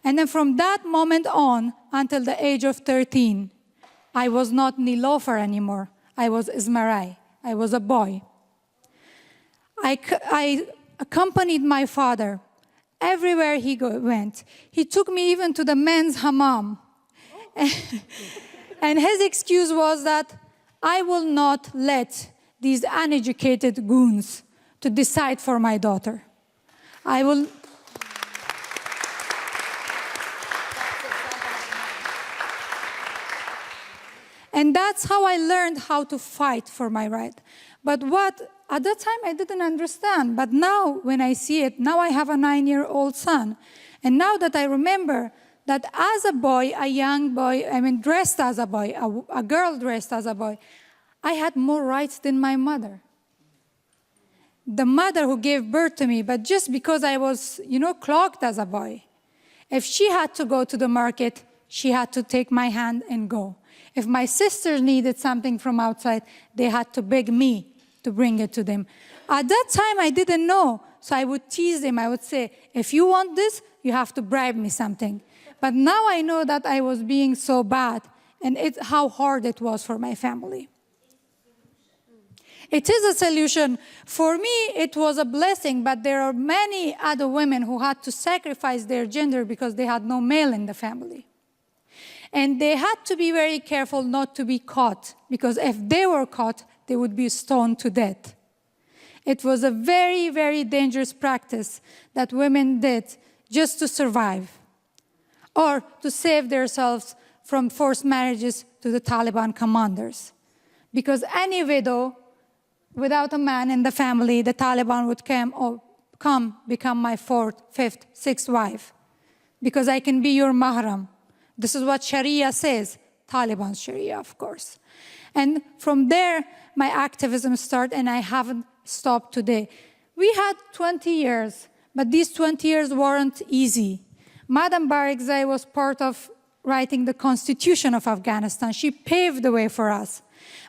And then from that moment on, until the age of 13, I was not Nilofer anymore. I was Ismarai. I was a boy. I accompanied my father everywhere he went. He took me even to the men's hammam. And his excuse was that I will not let these uneducated goons to decide for my daughter. I will... And that's how I learned how to fight for my right. But at that time I didn't understand. But now when I see it, now I have a 9-year-old son. And now that I remember that as a boy, a young boy, dressed as a boy, a girl dressed as a boy, I had more rights than my mother. The mother who gave birth to me, but just because I was, clocked as a boy. If she had to go to the market, she had to take my hand and go. If my sisters needed something from outside, they had to beg me to bring it to them. At that time, I didn't know, so I would tease them. I would say, if you want this, you have to bribe me something. But now I know that I was being so bad, and how hard it was for my family. It is a solution. For me, it was a blessing, but there are many other women who had to sacrifice their gender because they had no male in the family. And they had to be very careful not to be caught, because if they were caught, they would be stoned to death. It was a very, very dangerous practice that women did just to survive or to save themselves from forced marriages to the Taliban commanders. Because any widow without a man in the family, the Taliban would become my 4th, 5th, 6th wife, because I can be your mahram. This is what Sharia says, Taliban Sharia, of course. And from there, my activism started, and I haven't stopped today. We had 20 years, but these 20 years weren't easy. Madam Barakzai was part of writing the Constitution of Afghanistan. She paved the way for us.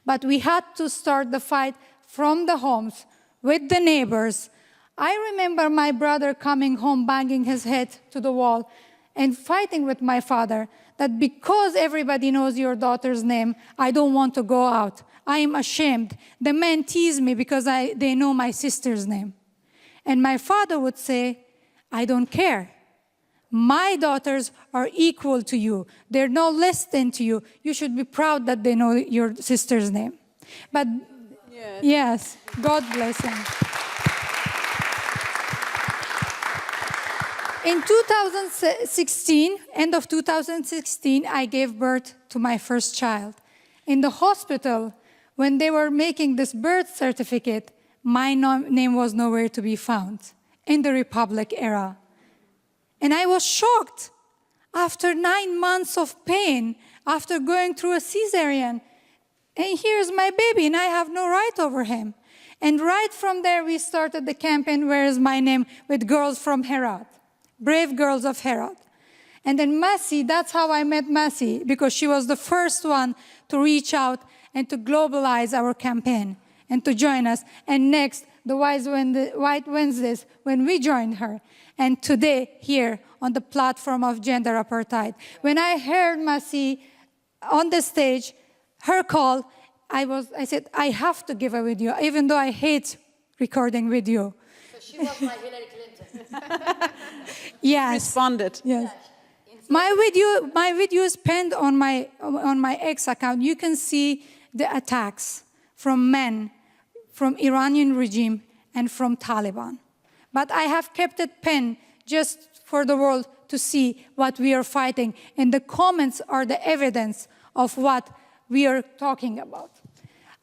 But we had to start the fight from the homes, with the neighbors. I remember my brother coming home, banging his head to the wall, and fighting with my father that because everybody knows your daughter's name, I don't want to go out. I am ashamed. The men tease me because they know my sister's name. And my father would say, I don't care. My daughters are equal to you. They're no less than to you. You should be proud that they know your sister's name. But yes, God bless him. In 2016, end of 2016, I gave birth to my first child. In the hospital, when they were making this birth certificate, my name was nowhere to be found in the Republic era. And I was shocked. After 9 months of pain, after going through a cesarean, and here's my baby, and I have no right over him. And right from there, we started the campaign, Where is My Name, with girls from Herat. Brave girls of Herat. And then Masih, that's how I met Masih, because she was the first one to reach out and to globalize our campaign and to join us. And next, the White Wednesdays, when we joined her. And today, here on the platform of Gender Apartheid. When I heard Masih on the stage, her call, I said, I have to give a video, even though I hate recording video. So she was my Hillary Clinton. Yes. Responded. Yes. My video is pinned on my X account. You can see the attacks from men, from Iranian regime, and from Taliban. But I have kept it pinned just for the world to see what we are fighting. And the comments are the evidence of what we are talking about.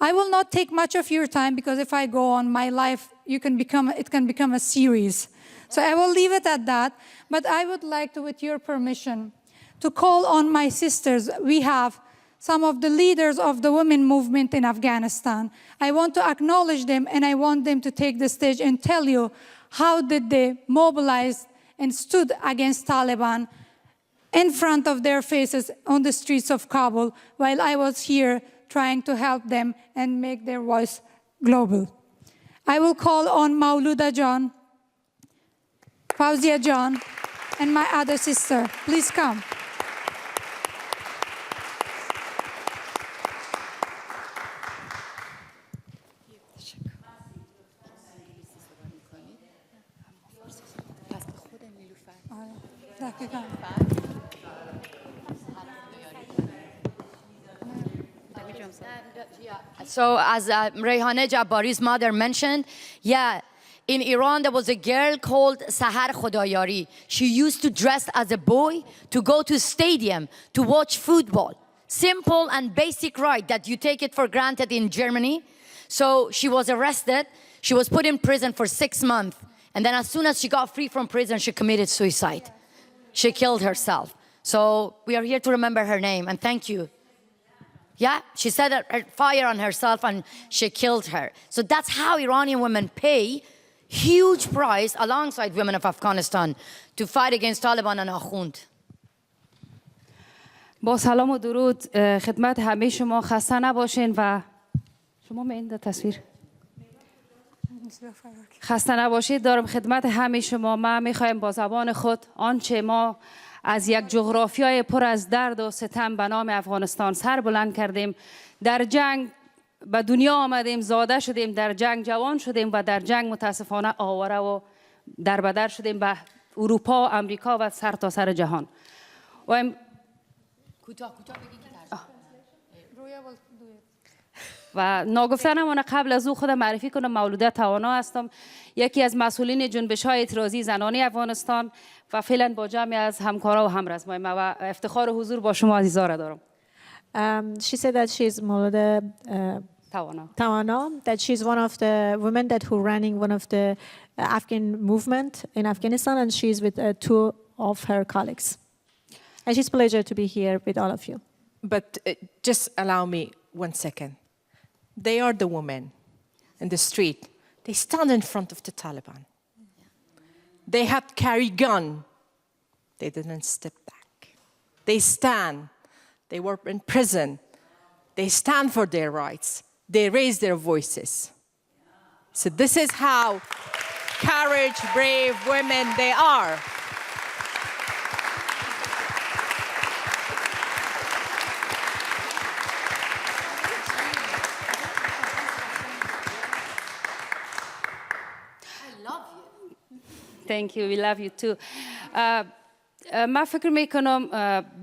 I will not take much of your time, because if I go on, my life, it can become a series. So I will leave it at that. But I would like to, with your permission, to call on my sisters. We have some of the leaders of the women movement in Afghanistan. I want to acknowledge them, and I want them to take the stage and tell you how did they mobilize and stood against Taliban in front of their faces on the streets of Kabul, while I was here trying to help them and make their voice global. I will call on Mauluda John, Fauzia John, and my other sister. Please come. So as Rehane Jabbari's mother mentioned, yeah, in Iran there was a girl called Sahar Khodayari. She used to dress as a boy to go to stadium to watch football. Simple and basic right that you take it for granted in Germany. So she was arrested. She was put in prison for 6 months. And then as soon as she got free from prison, she committed suicide. She killed herself. So we are here to remember her name, and thank you. Yeah, she set a fire on herself and she killed her. So that's how Iranian women pay huge price alongside women of Afghanistan to fight against Taliban and Akhund. با سلام و درود خدمت همه شما، خسته نباشین و شما این تصویر خسته نباشید. دارم خدمت همه شما. ما میخوایم با زبان خود آنچه ما از یک جغرافیای پر از درد و ستم به نام افغانستان سر بلند کردیم، در جنگ به دنیا آمدیم، زاده شدیم، در جنگ جوان شدیم و در جنگ متاسفانه آواره و دربدر شدیم به اروپا، امریکا و سر تا سر جهان. و ناگفته نمانه قبل از او خودم معرفی کنم، مولوده توانا هستم، یکی از مسئولین جنبش های اعتراضی زنانی افغانستان و فعلا با جمعی از همکارا و همرزمایم و افتخار حضور با شما عزیزا را دارم. She said that she's Maulud Tawana, that she's one of the women that who running one of the Afghan movement in Afghanistan, and she's with two of her colleagues. And it's a pleasure to be here with all of you. But just allow me 1 second. They are the women in the street. They stand in front of the Taliban. They had carried gun. They didn't step back. They stand. They were in prison. They stand for their rights. They raise their voices. So this is how courage, brave women they are. Thank you. We love you too. من فکر میکنم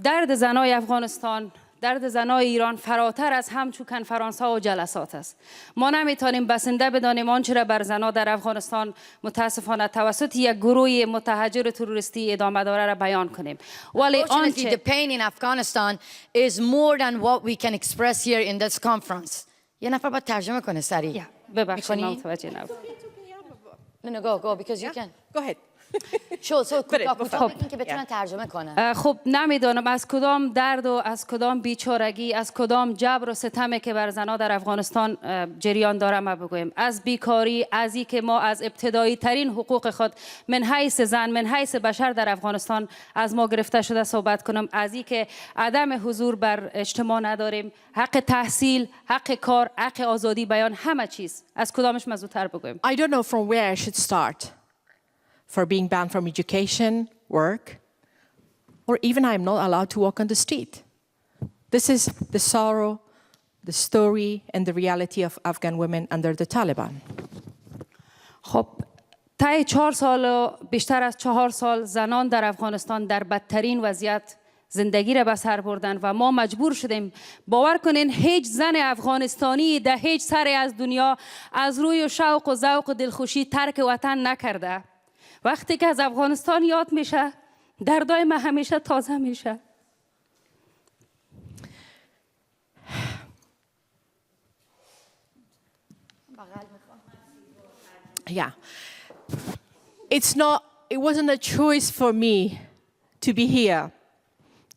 درد زنای افغانستان، درد زنای ایران فراتر از همچون کنفرانس ها و جلسات است. ما نمیتونیم بسنده بدانیم آنچه را بر زنها در افغانستان متاسفانه توسط یک گروه متهجر تروریستی ادامه داره را بیان کنیم. ولی Unfortunately, the pain in Afghanistan is more than what we can express here in this conference. یه نفر باید ترجمه کنه سریع. ببخشید من متوجه نبودم. No, go, because you can. Go ahead. که بتونن ترجمه کنن. خب نمیدانم از کدام درد و از کدام بیچارگی، از کدام جبر و ستمی که بر زنها در افغانستان جریان داره ما بگویم. از بیکاری، از این که ما از ابتدایی ترین حقوق خود من حیث زن، من حیث بشر در افغانستان از ما گرفته شده صحبت کنم. از این که عدم حضور بر اجتماع نداریم، حق تحصیل، حق کار، حق آزادی بیان، همه چیز. از کدامش مزودتر بگویم. I don't know from where I should start. For being banned from education, work, or even I'm not allowed to walk on the street. This is the sorrow, the story, and the reality of Afghan women under the Taliban. خب طی 4 سال و بیشتر از 4 سال زنان در افغانستان در بدترین وضعیت زندگی را به سر بردن و ما مجبور شدیم. باور کنین هیچ زن افغانستانی در هیچ سری از دنیا از روی شوق و ذوق و دلخوشی ترک وطن نکرده. وقتی که از افغانستان یاد میشه دردای ما همیشه تازه میشه. Yeah. It wasn't a choice for me to be here,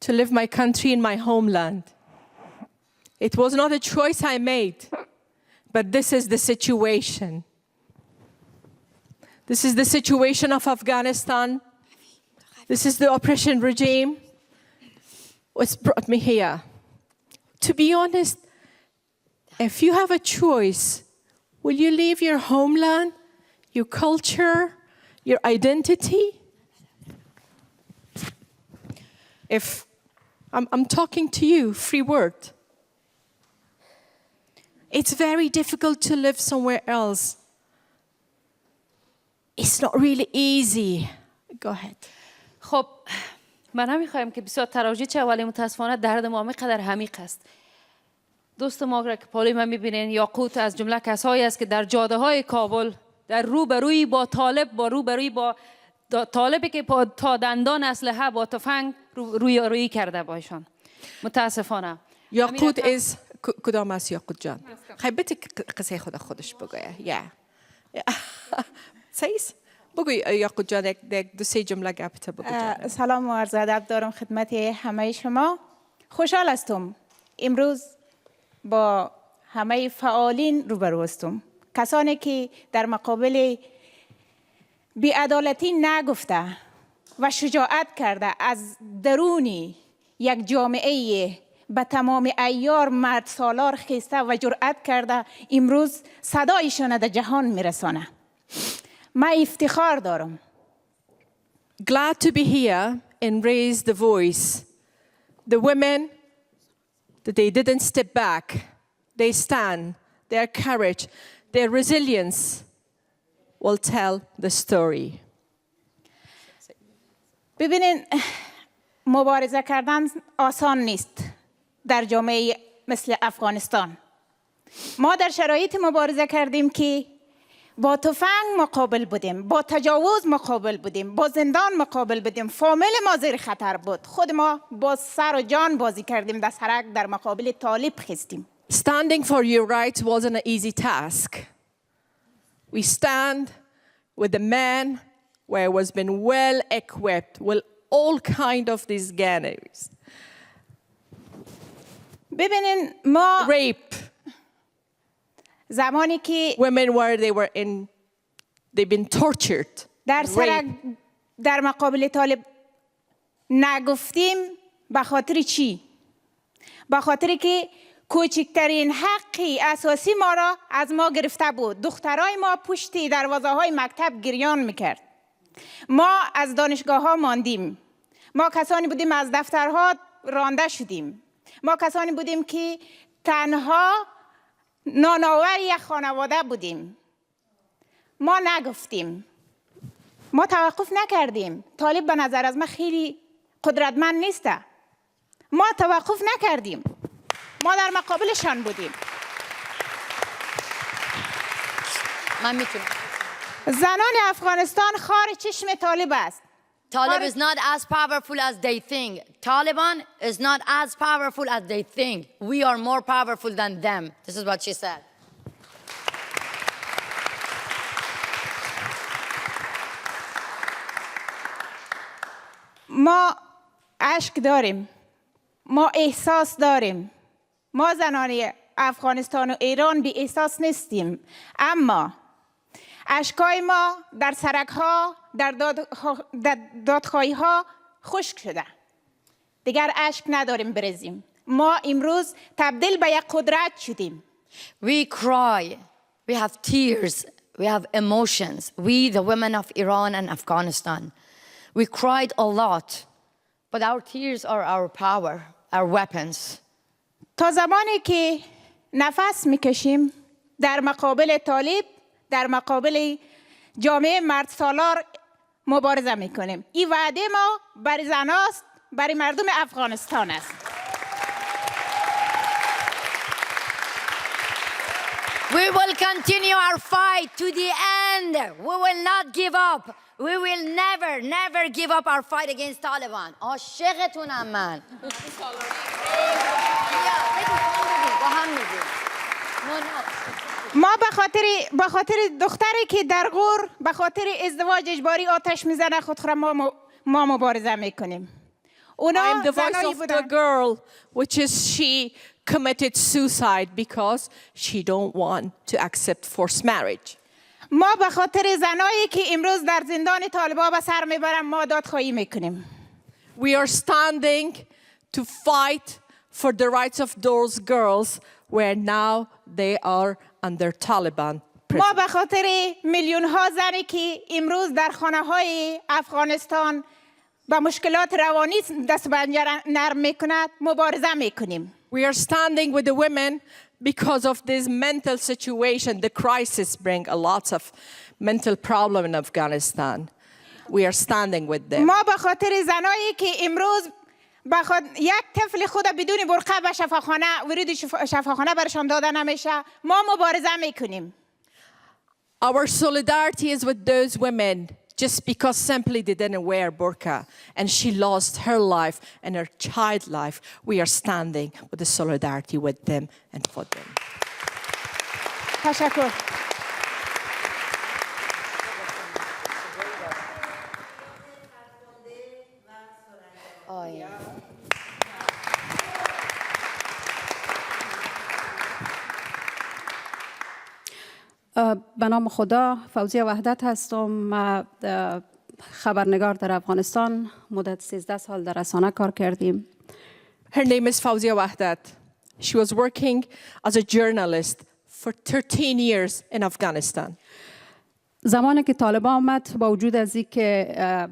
to live my country in my homeland. It was not a choice I made, but this is the situation. This is the situation of Afghanistan. This is the oppression regime. What's brought me here? To be honest, if you have a choice, will you leave your homeland, your culture, your identity? if I'm talking to you, free word. It's very difficult to live somewhere else. It's not really easy. Go ahead. خب من نمیخوایم که بسیار تراژدی چه ولی متاسفانه درد ما همینقدر عمیق است. دوست ما را که پالی من میبینین یاقوت از جمله کسایی است که در جاده های کابل در روبرویی با طالب با طالبی که تا دندان اسلحه با تفنگ رویارویی کرده باشن. متاسفانه یاقوت از کدام است یاقوت جان؟ خیلی بهت قصه خودش بگویه. یا سیس بگوی یاقوت جان یک دو سه جمله گپت بگو. سلام و عرض ادب دارم خدمت همه شما. خوشحال هستم امروز با همه فعالین روبرو هستم. کسانی که در مقابل بی‌عدالتی نگفته و شجاعت کرده از درونی یک جامعه به تمام عیار مرد سالار خیسته و جرأت کرده امروز صدایشان در جهان میرسانه. من افتخار دارم. Glad to be here and raise the voice. The women, that they didn't step back. They stand. Their courage, their resilience will tell the story. ببینین مبارزه کردن آسان نیست در جامعه مثل افغانستان. ما در شرایط مبارزه کردیم که با تفنگ مقابل بودیم، با تجاوز مقابل بودیم، با زندان مقابل بودیم، فامیل ما زیر خطر بود. خود ما با سر و جان بازی کردیم، در سرک در مقابل طالب خستیم. Standing for your rights wasn't an easy task. We stand with the men where was been well equipped with all kind of these guns. ببینین ما Rape. زمانی که Women where they've been tortured. در سرک در مقابل طالب نگفتیم به خاطر چی؟ به خاطر که کوچکترین حقی اساسی ما را از ما گرفته بود. دخترای ما پشت دروازه های مکتب گریان میکرد. ما از دانشگاه ها ماندیم. ما کسانی بودیم از دفترها رانده شدیم. ما کسانی بودیم که تنها نانآور یک خانواده بودیم. ما نگفتیم. ما توقف نکردیم. طالب به نظر از ما خیلی قدرتمند نیسته. ما توقف نکردیم. ما در مقابلشان بودیم. من میتونم. زنان افغانستان خار چشم طالب است. Talib is not as powerful as they think. Taliban is not as powerful as they think. We are more powerful than them. This is what she said. ما اشک داریم. ما احساس داریم. ما زنان افغانستان و ایران بی احساس نیستیم. اما اشکای ما در سرک ها در دادخواهی ها خشک شده. دیگر اشک نداریم بریزیم. ما امروز تبدیل به یک قدرت شدیم. We cry. We have tears. We have emotions. We, the women of Iran and Afghanistan. We cried a lot. But our tears are our power, our weapons. تا زمانی که نفس میکشیم در مقابل طالب، در مقابل جامعه مرد سالار مبارزه میکنیم. این وعده ما برای زناست، برای مردم افغانستان است. We will continue our fight to the end. We will not give up. We will never give up our fight against Taliban. عاشقتونم من. ما به خاطر دختری که در غور به خاطر ازدواج اجباری آتش میزنه خودخوره ما مبارزه میکنیم. I'm the voice of the girl, which is she committed suicide because she don't want to accept forced marriage. ما به خاطر زنایی که امروز در زندان طالبان به سر میبرن ما دادخواهی میکنیم. We are standing to fight for the rights of those girls where now they are under Taliban prison. ما به خاطر میلیون ها زنی که امروز در خانه های افغانستان و مشکلات روانی دست به نرم میکند مبارزه میکنیم. We are standing with the women because of this mental situation. The crisis bring a lot of mental problem in Afghanistan. We are standing with them. ما به خاطر زنایی که امروز یک طفل خود بدون برقع به شفاخانه ورود شفاخانه برشان داده نمیشه ما مبارزه میکنیم. Our solidarity is with those women just because simply they didn't wear burqa and she lost her life and her child life. We are standing with the solidarity with them and for them. تشکر. به نام خدا، فوزیه وحدت هستم. من خبرنگار در افغانستان مدت 13 سال در رسانه کار کردیم. Her name is Fawzia Wahdat. She was working as a journalist for 13 years in Afghanistan. زمانی که طالبان آمد با وجود از اینکه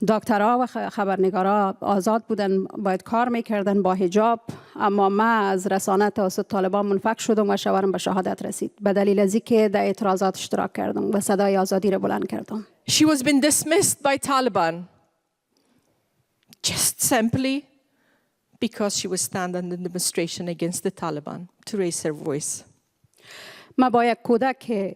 دکترها و خبرنگارا آزاد بودن باید کار میکردن با حجاب، اما من از رسانه توسط طالبان منفک شدم و شوهرم به شهادت رسید به دلیل از اینکه در اعتراضات اشتراک کردم و صدای آزادی را بلند کردم. She was been dismissed by Taliban just simply because she was standing in the demonstration against the Taliban to raise her voice. من با یک کودک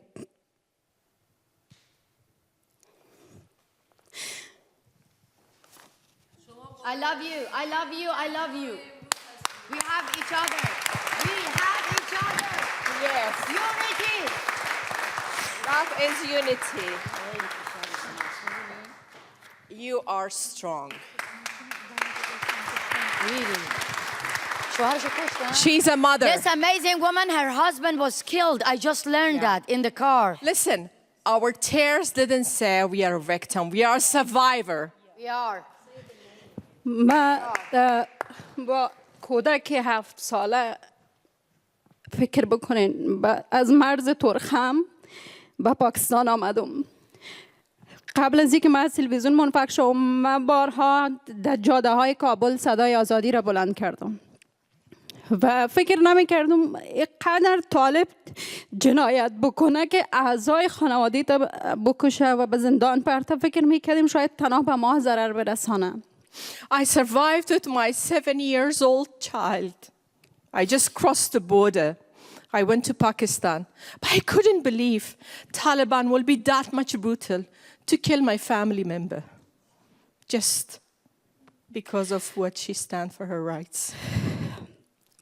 I love you, I love you, I love you. We have each other. We have each other. Yes. Unity. Love is unity. You are strong. Really. She's a mother. This amazing woman, her husband was killed. I just learned that in the car. Listen, our tears didn't say we are a victim. We are a survivor. We are. من با کودک 7 ساله فکر بکنین از مرز ترخم به پاکستان آمدم. قبل از اینکه من از تلویزیون منفک شدم، من بارها در جاده های کابل صدای آزادی را بلند کردم و فکر نمی کردم اینقدر طالب جنایت بکنه که اعضای خانواده تا بکشه و به زندان پرته. فکر می کردیم شاید تنها به ما ضرر برسانه. I survived with my 7-year-old child. I just crossed the border. I went to Pakistan. But I couldn't believe Taliban will be that much brutal to kill my family member. Just because of what she stands for her rights.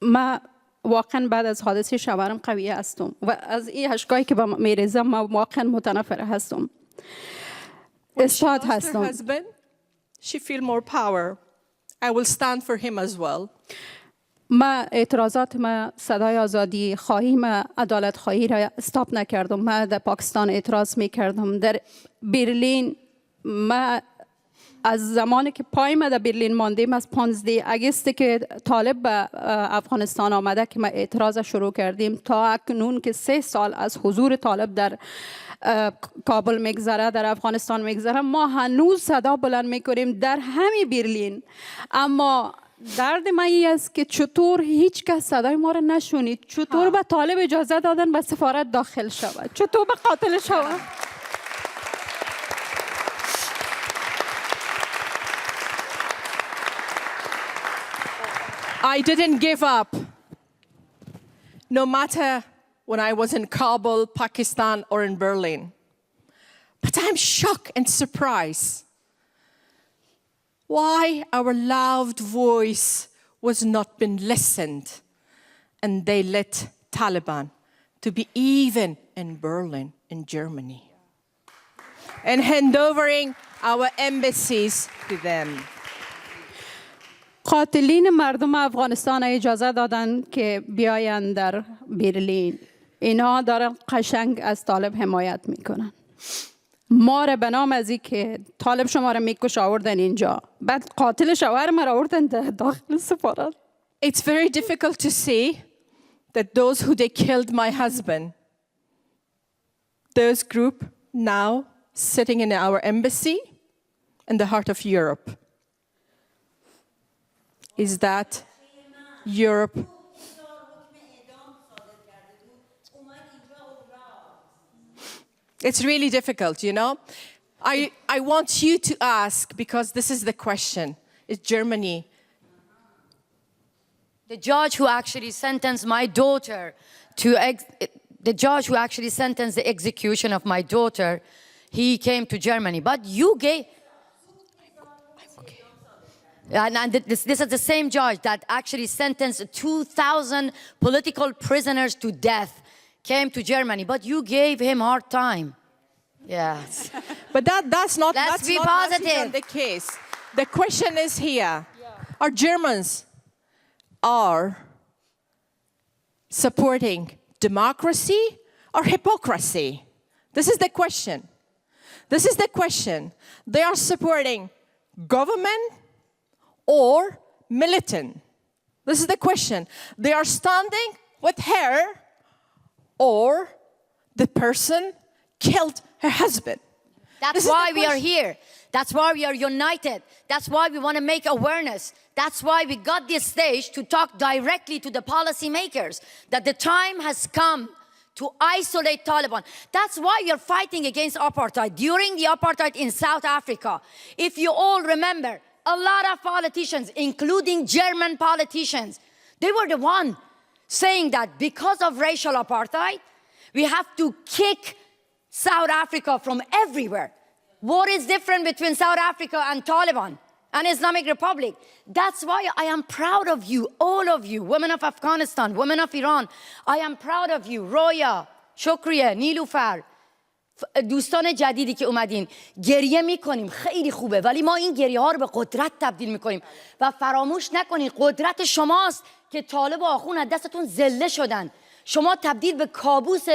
من واقعا بعد از حادثه شوهرم قویه هستم و از این اشکایی که با میریزم من واقعا متنفر هستم. استاد هستم. She feel more power. I will stand for him as well. من اعتراضات من صدای آزادی خواهی من عدالت خواهی را استاپ نکردم. من در پاکستان اعتراض میکردم. در برلین من از زمانی که پای من در برلین ماندیم از 15 اگست که طالب به افغانستان آمده که ما اعتراض شروع کردیم تا اکنون که 3 سال از حضور طالب در کابل میگذره، در افغانستان میگذره، ما هنوز صدا بلند میکنیم در همین برلین. اما درد من این است که چطور هیچ کس صدای ما رو نشونید، چطور به طالب اجازه دادن به سفارت داخل شود، چطور به قاتل شود. I didn't give up. No matter when I was in Kabul, Pakistan, or in Berlin. But I'm shocked and surprised why our loud voice was not been listened, and they let Taliban to be even in Berlin, in Germany, and handovering our embassies to them. قاتلین مردم افغانستان اجازه دادن که بیاین در برلین. اینا دارن قشنگ از طالب حمایت میکنن. ما را به نام از این که طالب شما را میکش آوردن اینجا، بعد قاتل شوهر ما را آوردن داخل سفارت. It's very difficult to see that those who they killed my husband, those group now sitting in our embassy in the heart of Europe. is that Europe... It's really difficult, you know? I want you to ask, because this is the question. Is Germany... The judge who actually sentenced my daughter to... the judge who actually sentenced the execution of my daughter, he came to Germany. But you gave... And this is the same judge that actually sentenced 2,000 political prisoners to death, came to Germany, but you gave him hard time. Yes. But that's not, Let's be not positive. The case. The question is here. Are Germans supporting democracy or hypocrisy? This is the question. This is the question. They are supporting government or militant. This is the question. They are standing with her, or the person killed her husband. That's why we are here. That's why we are united. That's why we want to make awareness. That's why we got this stage to talk directly to the policymakers, that the time has come to isolate Taliban. That's why we are fighting against apartheid. During the apartheid in South Africa, if you all remember, a lot of politicians, including German politicians, they were the one saying that because of racial apartheid, we have to kick South Africa from everywhere. What is different between South Africa and Taliban and Islamic Republic? That's why I am proud of you, all of you, women of Afghanistan, women of Iran. I am proud of you, Roya, Shukria, نیلوفر، دوستان جدیدی که اومدین. گریه میکنیم، خیلی خوبه، ولی ما این گریه ها رو به قدرت تبدیل میکنیم و فراموش نکنید قدرت شماست که طالب و آخون از دستتون ذله شدن. شما تبدیل به کابوس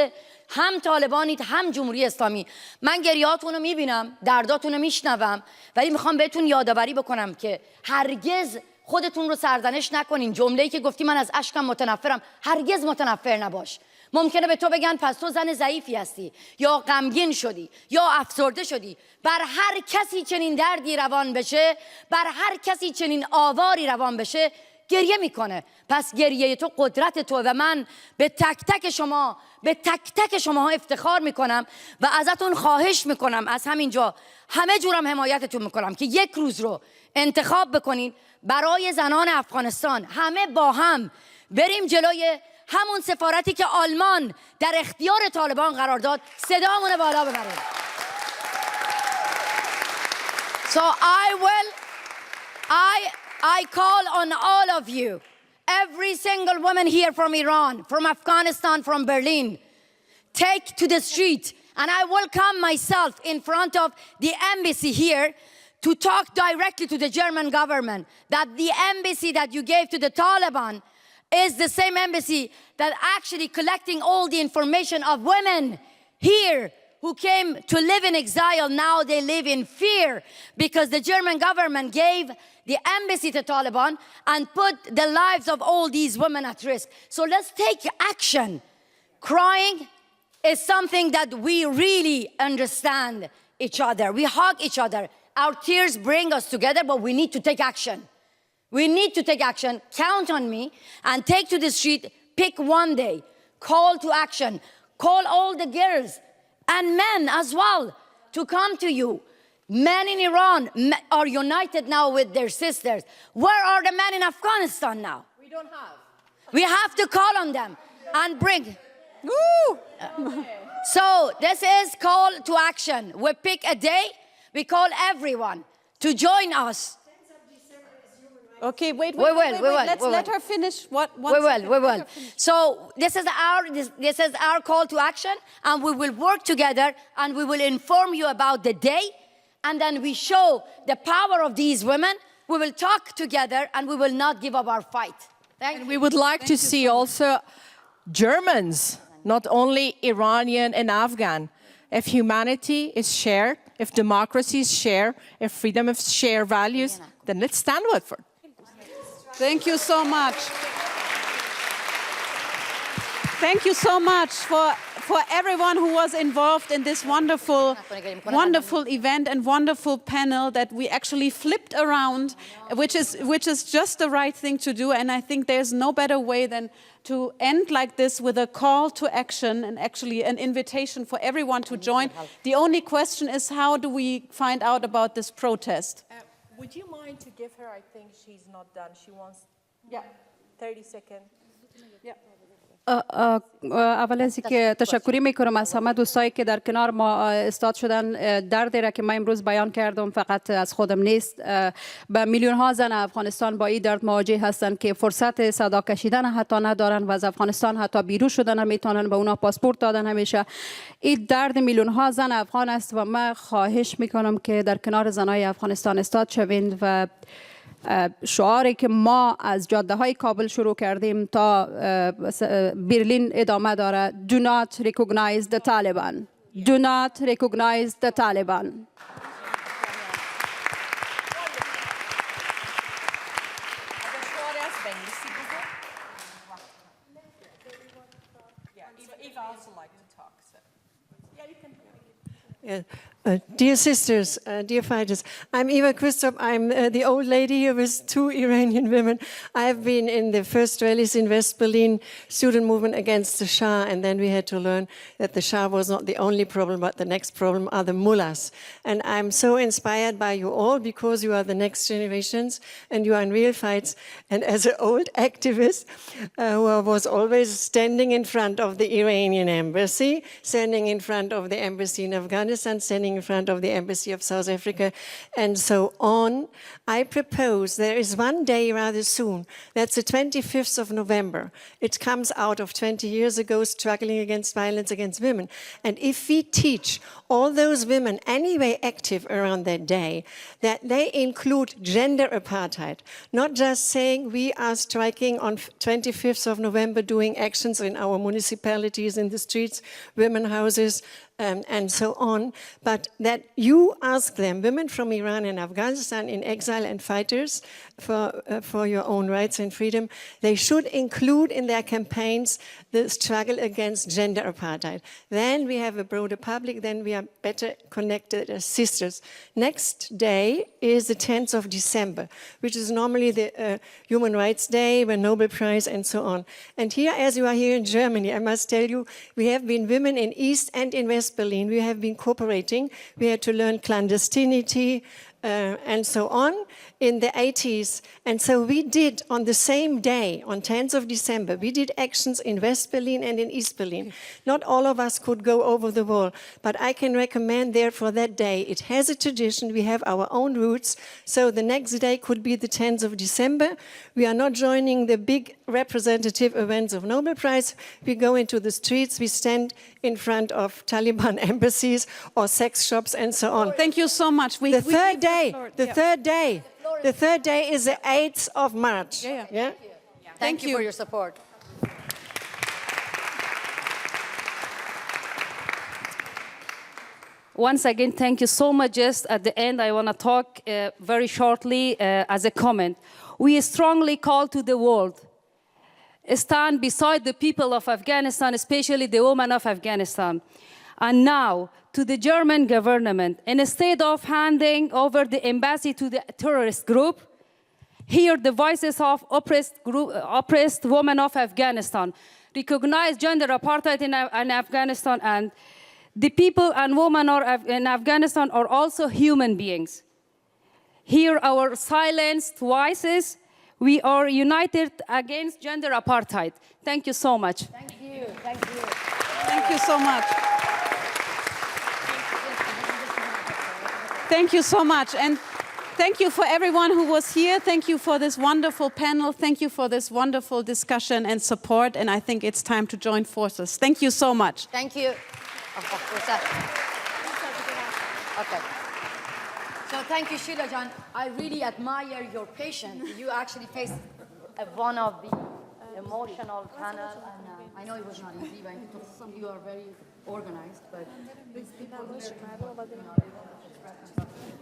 هم طالبانید هم جمهوری اسلامی. من گریهاتون رو میبینم، درداتون رو میشنوم، ولی میخوام بهتون یادآوری بکنم که هرگز خودتون رو سرزنش نکنین. جمله‌ای که گفتی من از اشکم متنفرم، هرگز متنفر نباش. ممکنه به تو بگن پس تو زن ضعیفی هستی، یا غمگین شدی، یا افسرده شدی. بر هر کسی چنین دردی روان بشه، بر هر کسی چنین آواری روان بشه، گریه میکنه. پس گریه تو قدرت تو و من به تک تک شما افتخار میکنم و ازتون خواهش میکنم از همینجا همه جورم حمایتتون میکنم که یک روز رو انتخاب بکنین برای زنان افغانستان. همه با هم بریم جلوی همون سفارتی که آلمان در اختیار طالبان قرار داد، صدامون بالا ببریم. So I call on all of you, every single woman here from Iran, from Afghanistan, from Berlin, take to the street, and I will come myself in front of the embassy here to talk directly to the German government that the embassy that you gave to the Taliban is the same embassy that actually collecting all the information of women here who came to live in exile. Now they live in fear because the German government gave the embassy to Taliban and put the lives of all these women at risk. So let's take action. Crying is something that we really understand each other. We hug each other. Our tears bring us together, but we need to take action. We need to take action. Count on me and take to the street. Pick one day. Call to action. Call all the girls and men as well to come to you. Men in Iran are united now with their sisters. Where are the men in Afghanistan now? We don't have. We have to call on them and bring. Woo! So this is call to action. We pick a day. We call everyone to join us. Okay, wait. We will. Let's let her finish. We will. So this is our call to action, and we will work together, and we will inform you about the day, and then we show the power of these women. We will talk together, and we will not give up our fight. Thank you. We would like to see also Germans, not only Iranian and Afghan. If humanity is shared, if democracy is shared, if freedom is shared values, then let's stand with it. Thank you so much. Thank you so much for everyone who was involved in this wonderful event and wonderful panel that we actually flipped around, which is just the right thing to do. And I think there's no better way than to end like this with a call to action and actually an invitation for everyone to join. The only question is, how do we find out about this protest? Would you mind to give her, I think she's not done. She wants 30 seconds. اول از اینکه تشکری میکنم از همه دوستایی که در کنار ما استاد شدن. دردی را که من امروز بیان کردم فقط از خودم نیست، به میلیون ها زن افغانستان با این درد مواجه هستند که فرصت صدا کشیدن حتی ندارن و از افغانستان حتی بیرون شدن نمیتونن، به اونا پاسپورت دادن همیشه. این درد میلیون ها زن افغان است و من خواهش میکنم که در کنار زنای افغانستان استاد شوین و شعاری که ما از جاده های کابل شروع کردیم تا برلین ادامه داره: Do not recognize the Taliban. Do not recognize the Taliban. Dear sisters, dear fighters, I'm Eva Christoph. I'm the old lady here with two Iranian women. I have been in the first rallies in West Berlin, student movement against the Shah, and then we had to learn that the Shah was not the only problem, but the next problem are the mullahs. And I'm so inspired by you all because you are the next generations and you are in real fights. And as an old activist who was always standing in front of the Iranian embassy, standing in front of the embassy in Afghanistan, standing in front of the embassy of South Africa, and so on, I propose there is one day rather soon, that's the 25th of November. It comes out of 20 years ago struggling against violence against women. And if we teach all those women anyway active around that day, that they include gender apartheid, not just saying we are striking on 25th of November, doing actions in our municipalities, in the streets, women houses, and so on, but that you ask them, women from Iran and Afghanistan in exile and fighters for your own rights and freedom, they should include in their campaigns the struggle against gender apartheid. Then we have a broader public, then we are better connected as sisters. Next day is the 10th of December, which is normally the Human Rights Day, the Nobel Prize, and so on. And here, as you are here in Germany, I must tell you, we have been women in East and in West Berlin. We have been cooperating. We had to learn clandestinity and so on in the 80s. And so we did on the same day, on 10th of December, we did actions in West Berlin and in East Berlin. Not all of us could go over the wall, but I can recommend there for that day. It has a tradition. We have our own roots. So the next day could be the 10th of December. We are not joining the big representative events of Nobel Prize. We go into the streets. We stand in front of Taliban embassies or sex shops and so on. Thank you so much. The third day is the 8th of March. Yeah? Thank you for your support. Once again, thank you so much. Just at the end, I want to talk very shortly as a comment. We strongly call to the world, stand beside the people of Afghanistan, especially the women of Afghanistan. And now, to the German government, instead of handing over the embassy to the terrorist group, hear the voices of oppressed women of Afghanistan. Recognize gender apartheid in Afghanistan, and the people and women in Afghanistan are also human beings. Hear our silenced voices. We are united against gender apartheid. Thank you so much. Thank you. Thank you. Thank you so much. Thank you so much. And thank you for everyone who was here. Thank you for this wonderful panel. Thank you for this wonderful discussion and support. And I think it's time to join forces. Thank you so much. Thank you. Okay. So thank you, Shila Jan. I really admire your patience. You actually faced one of the emotional panel. And I know it was not easy, but you are very organized. But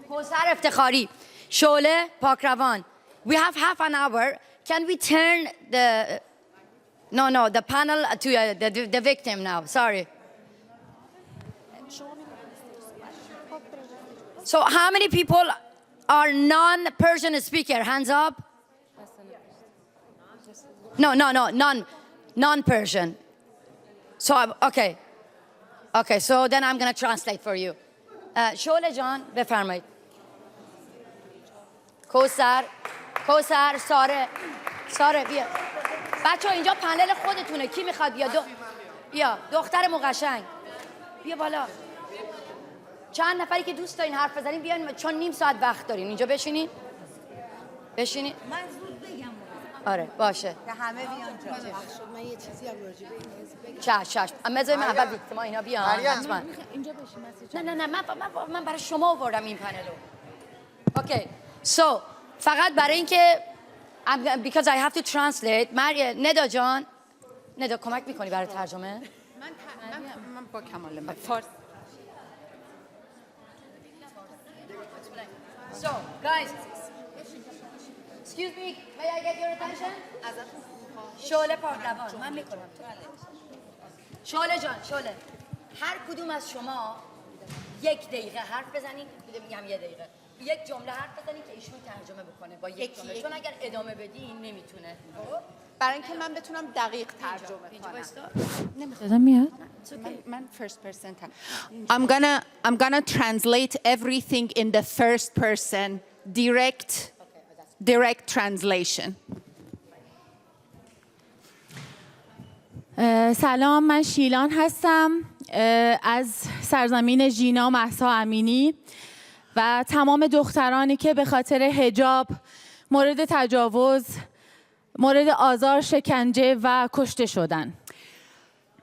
Kousar Iftikhari, Shole, Pakravan. We have half an hour. Can we turn the panel to the victim now? Sorry. So how many people are non-Persian speaker? Hands up. No, non-Persian. So, okay, so then I'm going to translate for you. شعله جان بفرمایید. کوثر ساره بیا. بچه ها اینجا پنل خودتونه. کی میخواد بیا دختر مقشنگ بیا بالا. چند نفری که دوست دارین حرف بزنین بیاین چون نیم ساعت وقت دارین. اینجا بشینین. من زود بگم. آره باشه. که همه بیان جا. من یه چیزی هم راجع به چش. بذارید من اول ویکتیما اینا بیان حتما. اینجا بشین. نه من برای شما آوردم این پنلو. اوکی. سو فقط برای اینکه because I have to translate. ندا جان ندا کمک میکنی برای ترجمه؟ من با کمال فارسی. So, guys, excuse me, may I get your attention? شعله پاکروان من میکنم. شعله جان هر کدوم از شما یک دقیقه حرف بزنید. میگم یه دقیقه یک جمله حرف بزنید که ایشون ترجمه بکنه با یک جمله چون اگر ادامه بدی این نمیتونه. برای اینکه من بتونم دقیق ترجمه کنم. من first person. I'm gonna translate everything in the first person, direct translation. سلام، من شیلان هستم از سرزمین ژینا مهسا امینی و تمام دخترانی که به خاطر حجاب مورد تجاوز، مورد آزار، شکنجه و کشته شدن.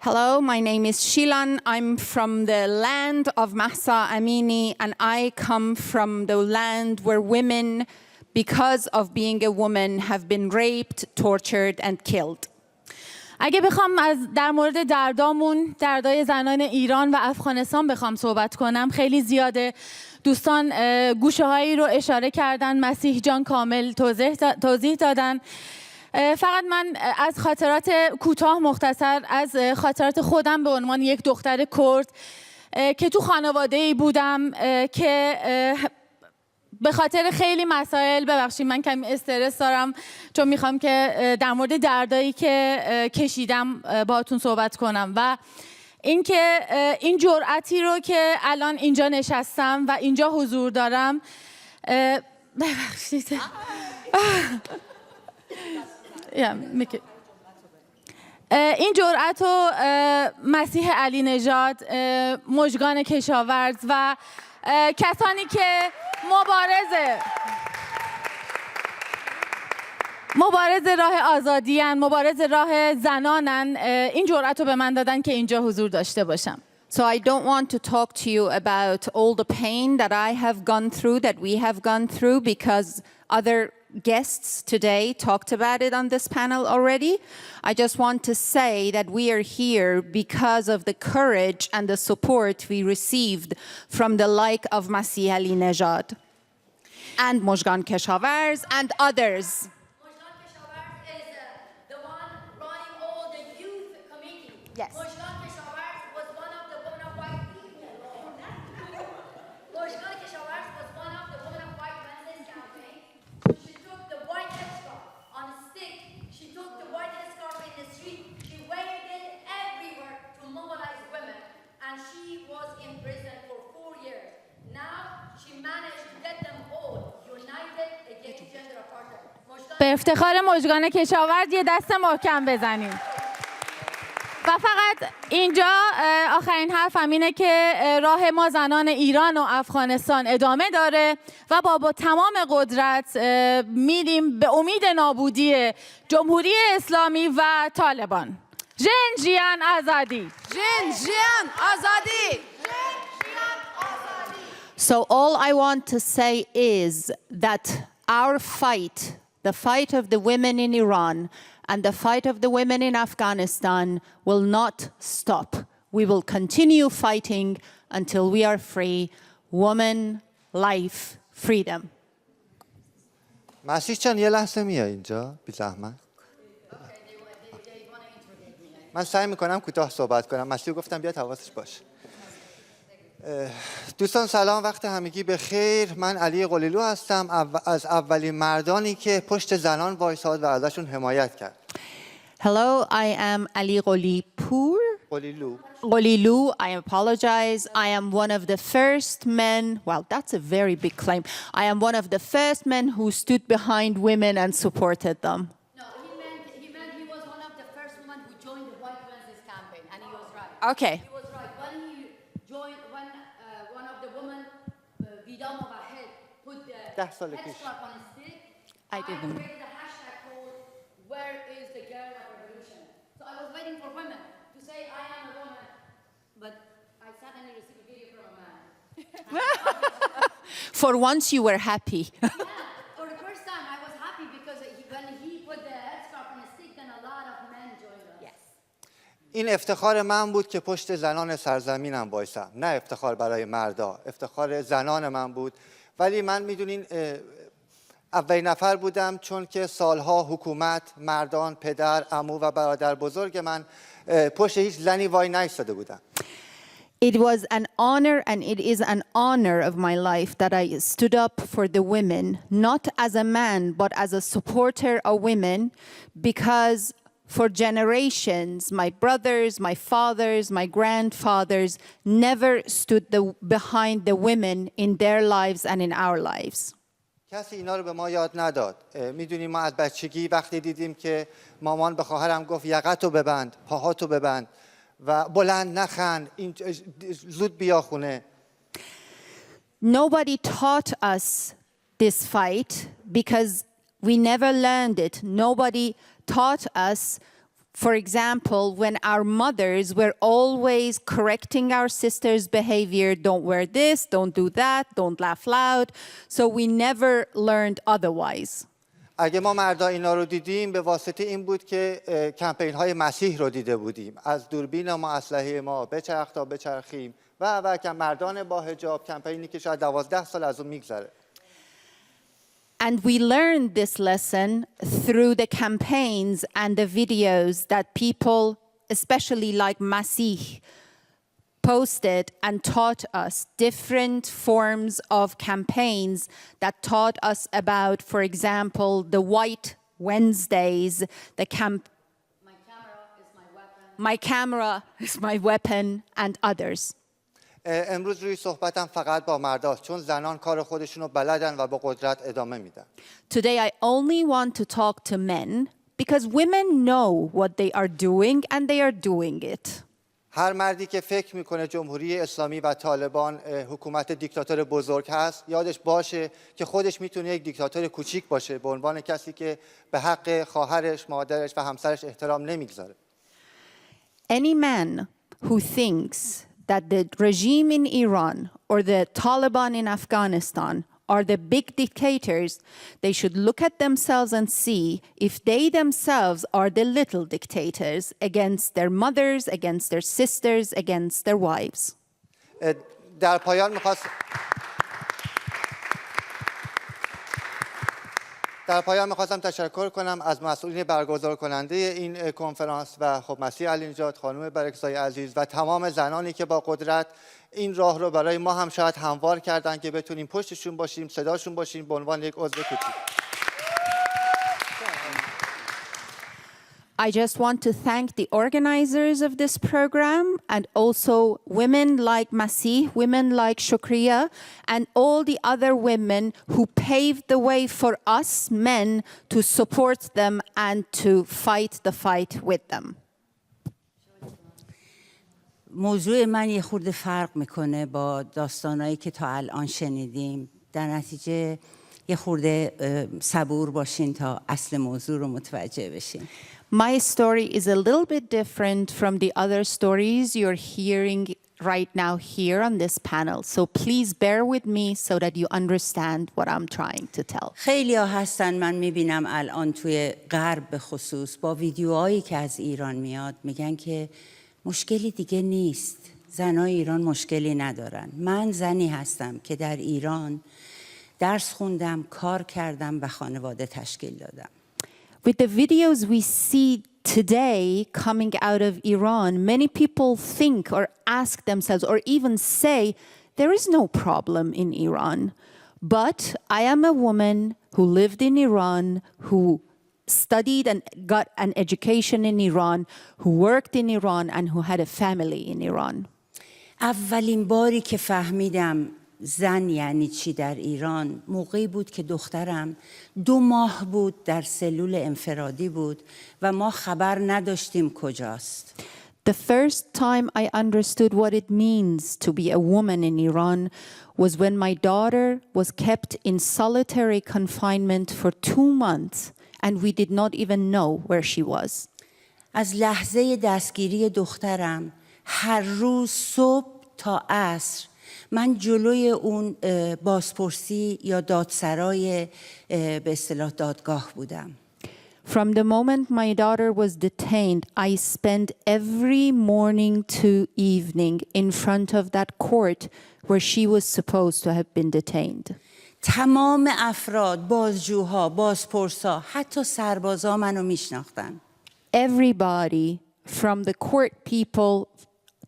Hello, my name is Shilan. I'm from the land of Mahsa Amini, and I come from the land where women, because of being a woman, have been raped, tortured, and killed. اگه بخوام در مورد دردای زنان ایران و افغانستان بخوام صحبت کنم خیلی زیاده. دوستان گوشه هایی رو اشاره کردن، مسیح جان کامل توضیح دادن. فقط من از خاطرات کوتاه مختصر از خاطرات خودم به عنوان یک دختر کرد که تو خانواده‌ای بودم که به خاطر خیلی مسائل، ببخشید من کمی استرس دارم چون میخوام که در مورد دردایی که کشیدم باهاتون صحبت کنم و اینکه این جرأتی رو که الان اینجا نشستم و اینجا حضور دارم، ببخشید این جرأت و مسیح علی‌نژاد، مژگان کشاورز و کسانی که مبارز راه آزادی‌اند، مبارز راه زنانن، این جرأت رو به من دادن که اینجا حضور داشته باشم. So I don't want to talk to you about all the pain that I have gone through, that we have gone through, because other guests today talked about it on this panel already. I just want to say that we are here because of the courage and the support we received from the like of Masih Alinejad and Mojgan Keshavarz and others. Mojgan Keshavarz is the one running all the youth committee. Yes. Mojgan Keshavarz was one of the women of white people. Mojgan Keshavarz was one of the women of white Wednesdays campaign. She took the white headscarf on a stick. She took the white headscarf in the street. She waved it everywhere to mobilize women. And she was in prison for 4 years. Now she managed to get them all united against gender apartheid. به افتخار مژگان کشاورز یه دست محکم بزنیم. و فقط اینجا آخرین حرفم اینه که راه ما زنان ایران و افغانستان ادامه داره و با تمام قدرت میریم به امید نابودی جمهوری اسلامی و طالبان. جن جیان آزادی. جن جیان آزادی. So all I want to say is that our fight, the fight of the women in Iran and the fight of the women in Afghanistan will not stop. We will continue fighting until we are free. Woman, life, freedom. مسیح جان یه لحظه میای اینجا بی زحمت. من سعی میکنم کوتاه صحبت کنم. مسیح گفتم بیاد حواسش باشه. دوستان سلام، وقت همگی بخیر. من علی قلیلو هستم، از اولین مردانی که پشت زنان وایساد و ازشون حمایت کرد. Hello, I am Ali Qolipour. Qolilu, I apologize. I am one of the first men, well, that's a very big claim. I am one of the first men who stood behind women and supported them. No, he meant he was one of the first women who joined the White Wednesdays campaign, and he was right. Okay. He was right. When he joined, when one of the women, Vidam Wahed, put the headscarf on his stick, I didn't. created a hashtag called "Where is the Girl of Revolution?" So I was waiting for women to say I am a woman, but I suddenly received a video from a man. For once you were happy. Yeah, for the first time I was happy because when he put the headscarf on his stick, then a lot of men joined us. Yes. این افتخار من بود که پشت زنان سرزمینم وایسم، نه افتخار برای مردا، افتخار زنان من بود. ولی من میدونین اولین نفر بودم چون که سالها حکومت، مردان، پدر، عمو و برادر بزرگ من پشت هیچ زنی وای نایستاده بودن. It was an honor and it is an honor of my life that I stood up for the women, not as a man, but as a supporter of women, because for generations, my brothers, my fathers, my grandfathers never stood behind the women in their lives and in our lives. کسی اینا رو به ما یاد نداد. میدونیم ما از بچگی وقتی دیدیم که مامان به خواهرم گفت یقتو ببند، پاهاتو ببند و بلند نخند، زود بیا خونه. Nobody taught us this fight because we never learned it. Nobody taught us, for example, when our mothers were always correcting our sisters' behavior, don't wear this, don't do that, don't laugh loud. So we never learned otherwise. اگه ما مردا اینا رو دیدیم به واسطه این بود که کمپین های مسیح رو دیده بودیم، از دوربین ما، اسلحه ما، بچرخ تا بچرخیم و که مردان با حجاب، کمپینی که شاید 12 سال از اون میگذره. And we learned this lesson through the campaigns and the videos that people, especially like Masih, posted and taught us different forms of campaigns that taught us about, for example, the White Wednesdays, the My camera is my weapon, and others. امروز روی صحبتم فقط با مرداست چون زنان کار خودشونو بلدن و با قدرت ادامه میدن. Today I only want to talk to men because women know what they are doing and they are doing it. هر مردی که فکر میکنه جمهوری اسلامی و طالبان حکومت دیکتاتور بزرگ هست یادش باشه که خودش میتونه یک دیکتاتور کوچیک باشه به عنوان کسی که به حق خواهرش، مادرش و همسرش احترام نمیگذاره. Any man who thinks that the regime in Iran or the Taliban in Afghanistan are the big dictators, they should look at themselves and see if they themselves are the little dictators against their mothers, against their sisters, against their wives. در پایان میخواستم تشکر کنم از مسئولین برگزار کننده این کنفرانس و خب مسیح علینژاد، خانم برکزای عزیز و تمام زنانی که با قدرت این راه رو برای ما هم شاید هموار کردن که بتونیم پشتشون باشیم، صداشون باشیم به عنوان یک عضو کوچیک. I just want to thank the organizers of this program and also women like Masih, women like Shukria, and all the other women who paved the way for us men to support them and to fight the fight with them. موضوع من یه خورده فرق میکنه با داستانایی که تا الان شنیدیم. در نتیجه یه خورده صبور باشین تا اصل موضوع رو متوجه بشین. My story is a little bit different from the other stories you're hearing right now here on this panel. So please bear with me so that you understand what I'm trying to tell. خیلی ها هستن من میبینم الان توی غرب به خصوص با ویدیوهایی که از ایران میاد میگن که مشکلی دیگه نیست. زنای ایران مشکلی ندارن. من زنی هستم که در ایران درس خوندم، کار کردم و خانواده تشکیل دادم. With the videos we see today, coming out of Iran, many people think or ask themselves or even say, there is no problem in Iran. But I am a woman who lived in Iran, who studied and got an education in Iran, who worked in Iran, and who had a family in Iran. اولین باری که فهمیدم زن یعنی چی در ایران موقعی بود که دخترم 2 ماه بود در سلول انفرادی بود و ما خبر نداشتیم کجاست. The first time I understood what it means to be a woman in Iran was when my daughter was kept in solitary confinement for 2 months and we did not even know where she was. از لحظه دستگیری دخترم هر روز صبح تا عصر من جلوی اون بازپرسی یا دادسرای به اصطلاح دادگاه بودم. From the moment my daughter was detained, I spent every morning to evening in front of that court where she was supposed to have been detained. تمام افراد، بازجوها، بازپرسا، حتی سربازا منو میشناختن. Everybody, from the court people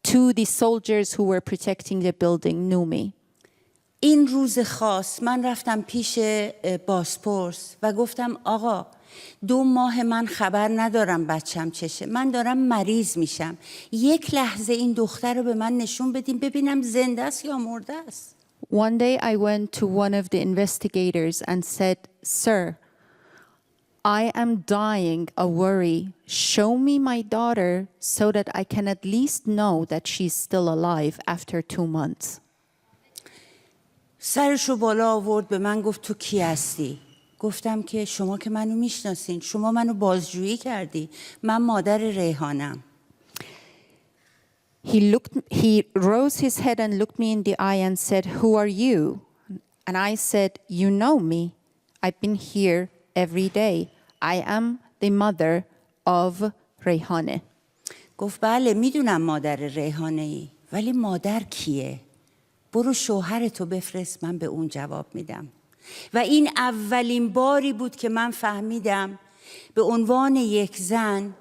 to the soldiers who were protecting the building, knew me. این روز خاص من رفتم پیش بازپرس و گفتم آقا 2 ماه من خبر ندارم بچم چشه، من دارم مریض میشم، 1 لحظه این دختر رو به من نشون بدیم ببینم زنده است یا مرده است. One day I went to one of the investigators and said, "Sir, I am dying of worry. Show me my daughter so that I can at least know that she's still alive after 2 months." سرشو بالا آورد به من گفت تو کی هستی؟ گفتم که شما که منو میشناسین، شما منو بازجویی کردی، من مادر ریحانم. He rose his head and looked me in the eye and said, "Who are you?" And I said, "You know me. I've been here every day. I am the mother of Rehane." گفت بله میدونم مادر ریحانه ای، ولی مادر کیه؟ برو شوهرتو بفرست من به اون جواب میدم. و این اولین باری بود که من فهمیدم به عنوان یک زن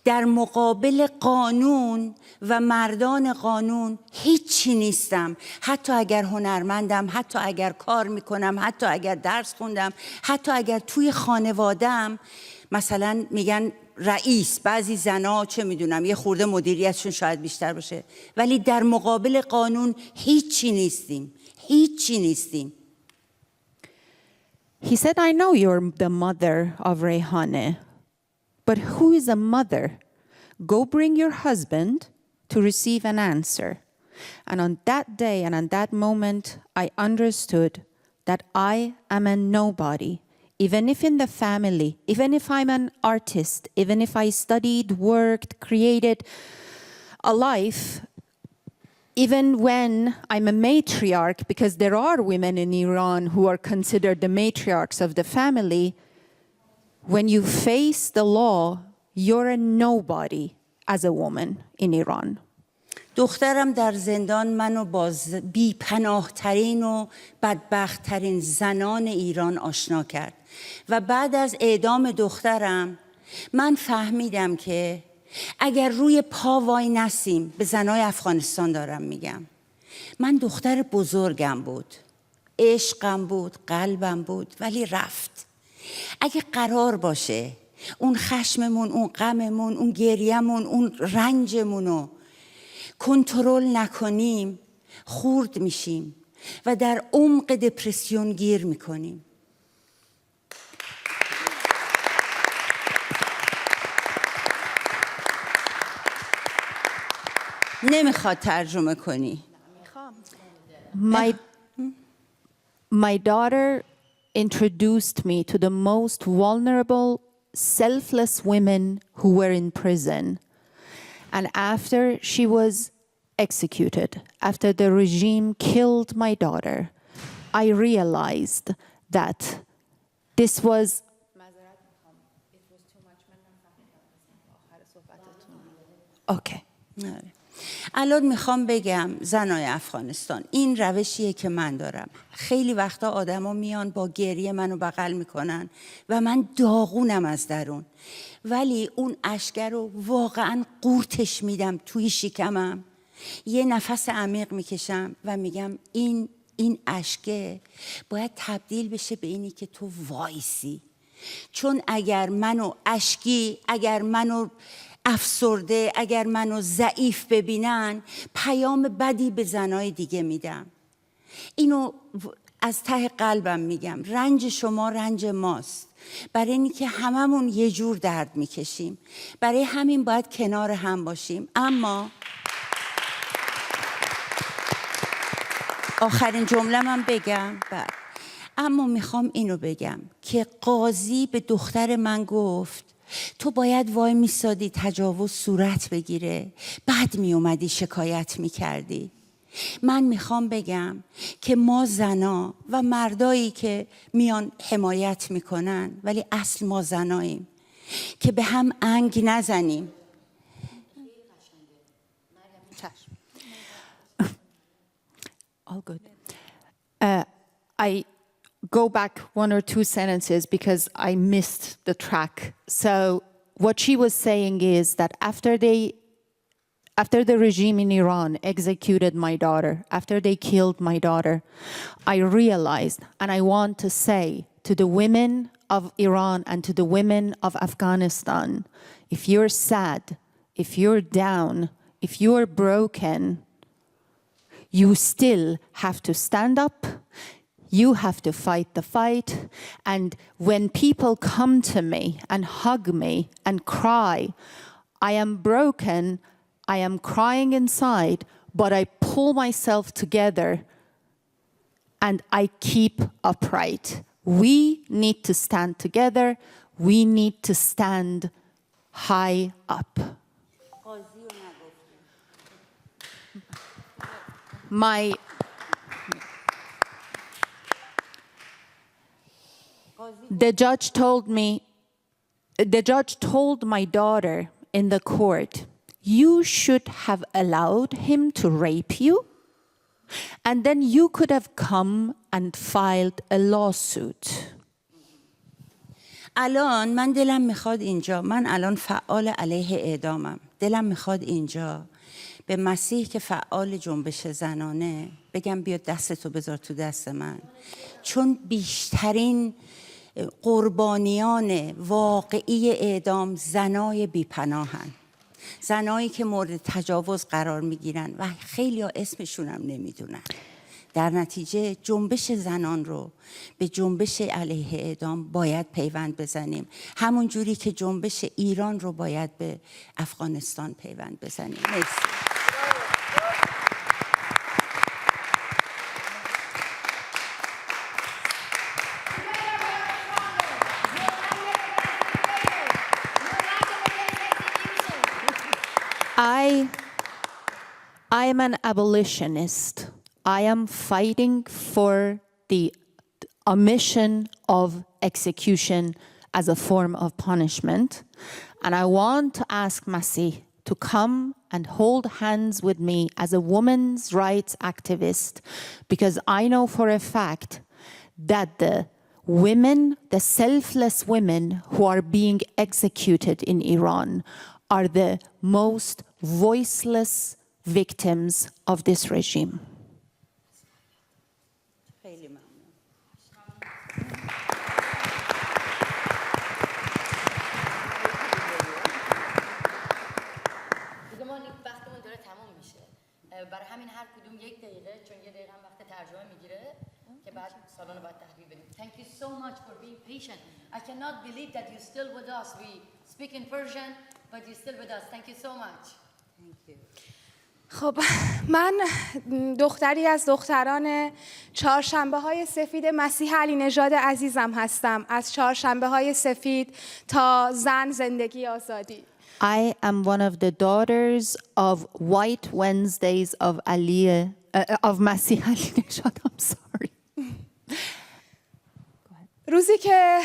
در مقابل قانون و مردان قانون هیچی نیستم. حتی اگر هنرمندم، حتی اگر کار میکنم، حتی اگر درس خوندم، حتی اگر توی خانوادم مثلا میگن رئیس، بعضی زنا چه میدونم یه خورده مدیریتشون شاید بیشتر باشه، ولی در مقابل قانون هیچی نیستیم، هیچی نیستیم. He said, "I know you're the mother of Rehane, but who is a mother? Go bring your husband to receive an answer." And on that day and on that moment, I understood that I am a nobody. Even if in the family, even if I'm an artist, even if I studied, worked, created a life, even when I'm a matriarch, because there are women in Iran who are considered the matriarchs of the family, when you face the law, you're a nobody as a woman in Iran. دخترم در زندان منو با بی پناه ترین و بدبخت ترین زنان ایران آشنا کرد و بعد از اعدام دخترم من فهمیدم که اگر روی پا وای نسیم، به زنای افغانستان دارم میگم، من دختر بزرگم بود، عشقم بود، قلبم بود، ولی رفت. اگه قرار باشه اون خشممون، اون غممون، اون گریهمون، اون رنجمونو کنترل نکنیم، خورد میشیم و در عمق دپرسیون گیر میکنیم. نمیخواد ترجمه کنی. My daughter introduced me to the most vulnerable, selfless women who were in prison. And after she was executed, after the regime killed my daughter, I realized that this was... Okay. الان میخوام بگم زنای افغانستان این روشیه که من دارم. خیلی وقتا آدما میان با گریه منو بغل میکنن و من داغونم از درون، ولی اون اشک رو واقعا قورتش میدم توی شکمم، یه نفس عمیق میکشم و میگم این اشکه باید تبدیل بشه به اینی که تو وایسی. چون اگر منو اشکی، اگر منو افسرده، اگر منو ضعیف ببینن، پیام بدی به زنای دیگه میدم. اینو از ته قلبم میگم، رنج شما رنج ماست، برای اینی که هممون یه جور درد میکشیم، برای همین باید کنار هم باشیم. اما آخرین جمله من بگم بعد. اما میخوام اینو بگم که قاضی به دختر من گفت تو باید وای میسادی تجاوز صورت بگیره، بعد میومدی شکایت میکردی. من میخوام بگم که ما زنا و مردایی که میان حمایت میکنن، ولی اصل ما زناییم که به هم انگ نزنیم. All good. I go back one or two sentences because I missed the track. So what she was saying is that after the regime in Iran executed my daughter, after they killed my daughter, I realized, and I want to say to the women of Iran and to the women of Afghanistan, if you're sad, if you're down, if you're broken, you still have to stand up. You have to fight the fight. And when people come to me and hug me and cry, I am broken, I am crying inside, but I pull myself together and I keep upright. We need to stand together. We need to stand high up. The judge told my daughter in the court, you should have allowed him to rape you, and then you could have come and filed a lawsuit. الان من دلم میخواد اینجا، من الان فعال علیه اعدامم، دلم میخواد اینجا به مسیح که فعال جنبش زنانه بگم بیا دستتو بذار تو دست من، چون بیشترین قربانیان واقعی اعدام زنای بیپناهن، زنایی که مورد تجاوز قرار میگیرن و خیلی ها اسمشون هم نمیدونن. در نتیجه جنبش زنان رو به جنبش علیه اعدام باید پیوند بزنیم، همون جوری که جنبش ایران رو باید به افغانستان پیوند بزنیم. مرسی. I am an abolitionist. I am fighting for the omission of execution as a form of punishment. And I want to ask Masih to come and hold hands with me as a women's rights activist, because I know for a fact that the women, the selfless women who are being executed in Iran are the most voiceless victims of this regime. برای همین هر کدوم یک دقیقه، چون یه دقیقه هم وقت ترجمه میگیره که بعد سالن باید تحویل بدیم. Thank you so much for being patient. I cannot believe that you're still with us. We speak in Persian, but you're still with us. Thank you so much. Thank you. خب من دختری از دختران چهارشنبه‌های سفید مسیح علینژاد عزیزم هستم. از چهارشنبه‌های سفید تا زن، زندگی، آزادی. I am one of the daughters of White Wednesdays of Masih Alinejad. I'm sorry. روزی که